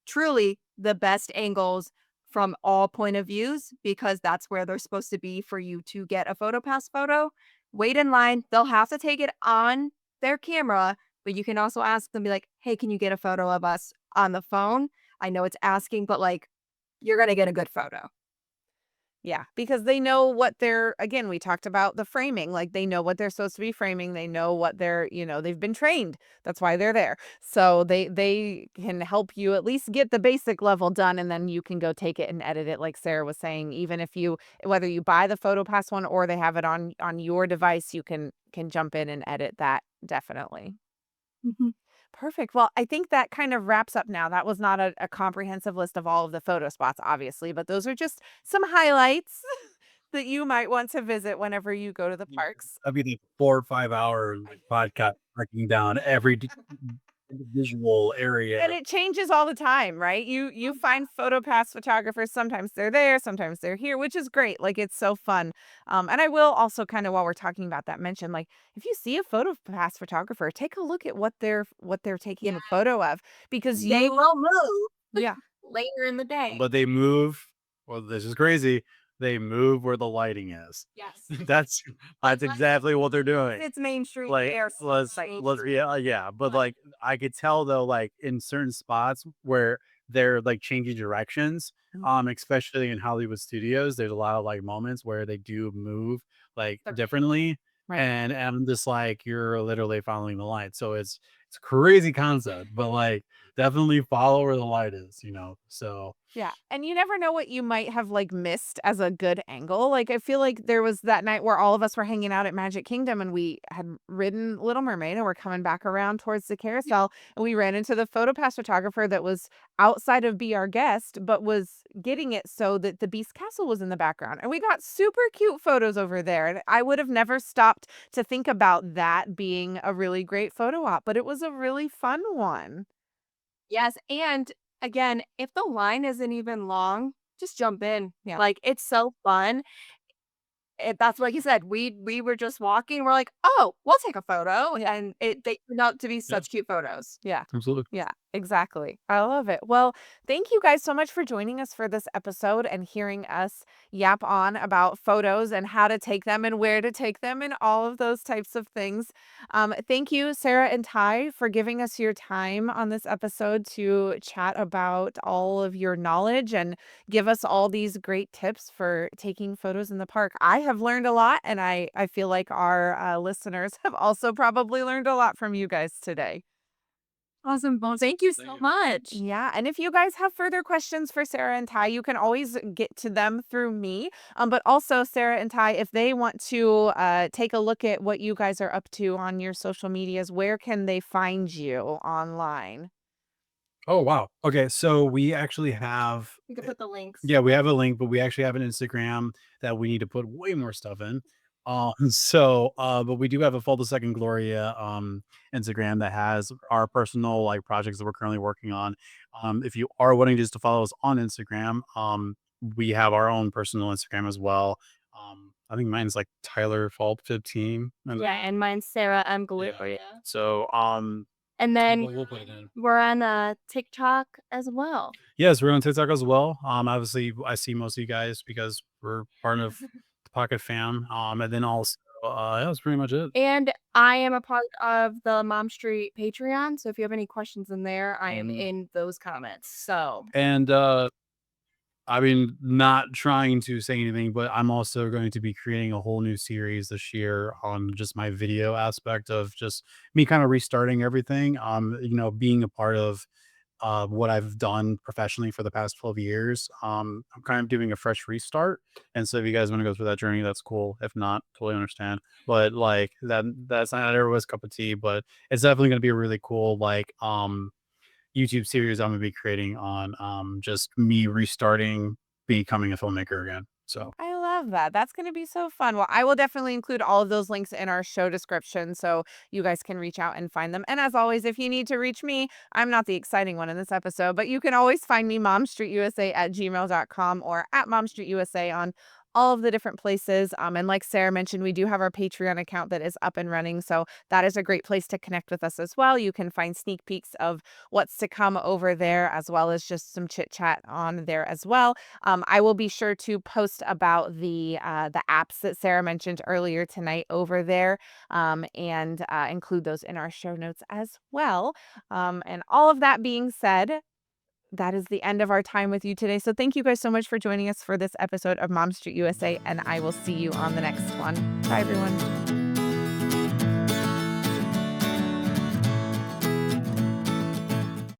truly the best angles from all point of views because that's where they're supposed to be for you to get a PhotoPass photo. Wait in line. They'll have to take it on their camera, but you can also ask them, be like, hey, can you get a photo of us on the phone? I know it's asking, but like, you're going to get a good photo. Yeah, because they know what they're again, we talked about the framing, like, they know what they're supposed to be framing, they know what they've been trained, that's why they're there. So they can help you at least get the basic level done, and then you can go take it and edit it like Sarah was saying, even if you whether you buy the PhotoPass one or they have it on your device, you can jump in and edit that, definitely. Mhm. Perfect. Well, I think that kind of wraps up now. That was not a comprehensive list of all of the photo spots, obviously, but those are just some highlights that you might want to visit whenever you go to the Yeah. parks. I mean, the 4 or 5 hour like podcast breaking down every individual area. And it changes all the time, right? You find PhotoPass photographers, sometimes they're there, sometimes they're here, which is great. Like it's so fun. And I will also kind of while we're talking about that mention, like if you see a PhotoPass photographer, take a look at what they're taking Yeah, a photo of because they you will move yeah. later in the day. But they move. Well, this is crazy. They move where the lighting is. Yes. That's that's exactly what they're doing. It's Main Street. Like, They are Main let's Street. yeah, yeah, but, But like, I could tell though, like, in certain spots where they're, like, changing directions, Mm, especially in Hollywood studios, there's a lot of, like, moments where they do move, like, the differently, right. and I'm just like, you're literally following the light, so it's a crazy concept, but, like, definitely follow where the light is, so Yeah, and you never know what you might have, like, missed as a good angle, like, I feel like there was that night where all of us were hanging out at Magic Kingdom, and we had ridden Little Mermaid, and we're coming back around towards the carousel, and we ran into the PhotoPass photographer that was outside of Be Our Guest, but was getting it so that the Beast Castle was in the background, and we got super cute photos over there, and I would have never stopped to think about that being a really great photo op, but it was a really fun one. Yes, and again, if the line isn't even long, just jump in. Yeah. Like, it's so fun. That's like you said, we were just walking, we're like, "Oh, we'll take a photo," and they turned out to be yeah, such cute photos. Yeah. absolutely. Yeah, exactly. I love it. Well, thank you guys so much for joining us for this episode and hearing us yap on about photos and how to take them and where to take them and all of those types of things. Thank you, Sarah and Ty, for giving us your time on this episode to chat about all of your knowledge and give us all these great tips for taking photos in the park. I have learned a lot, and I feel like our listeners have also probably learned a lot from you guys today. Awesome. Well, thank you so much. Yeah, and if you guys have further questions for Sarah and Ty, you can always get to them through me. But also, Sarah and Ty, if they want to take a look at what you guys are up to on your social medias, where can they find you online? Oh, wow. Okay, so we actually have You can put the links. yeah, we have a link, but we actually have an Instagram that we need to put way more stuff in. But we do have a Fall to Second Gloria Instagram that has our personal like projects that we're currently working on. If you are wanting just to follow us on Instagram, we have our own personal Instagram as well. I think mine's like Tyler Fall 15. And Yeah, and mine's Sarah M. yeah. Gloria. So And then we'll put it in. we're on TikTok as well. Yes, we're on TikTok as well. Obviously, I see most of you guys because we're part of the Pocket fam. And then also, yeah, that's pretty much it. And I am a part of the Mom Street Patreon. So if you have any questions in there, I am in those comments. So And I mean, not trying to say anything, but I'm also going to be creating a whole new series this year on just my video aspect of just me kind of restarting everything. Being a part of what I've done professionally for the past 12 years. I'm kind of doing a fresh restart. And so if you guys want to go through that journey, that's cool. If not, totally understand. But like that's not everyone's cup of tea, but it's definitely gonna be a really cool YouTube series I'm gonna be creating on just me restarting becoming a filmmaker again. So I love that. That's going to be so fun. Well, I will definitely include all of those links in our show description so you guys can reach out and find them. And as always, if you need to reach me, I'm not the exciting one in this episode, but you can always find me momstreetusa@gmail.com or at momstreetusa on all of the different places. And like Sarah mentioned, we do have our Patreon account that is up and running. So that is a great place to connect with us as well. You can find sneak peeks of what's to come over there, as well as just some chit chat on there as well. I will be sure to post about the apps that Sarah mentioned earlier tonight over there, and include those in our show notes as well. And all of that being said, that is the end of our time with you today. So thank you guys so much for joining us for this episode of Mom Street USA, and I will see you on the next one. Bye, everyone.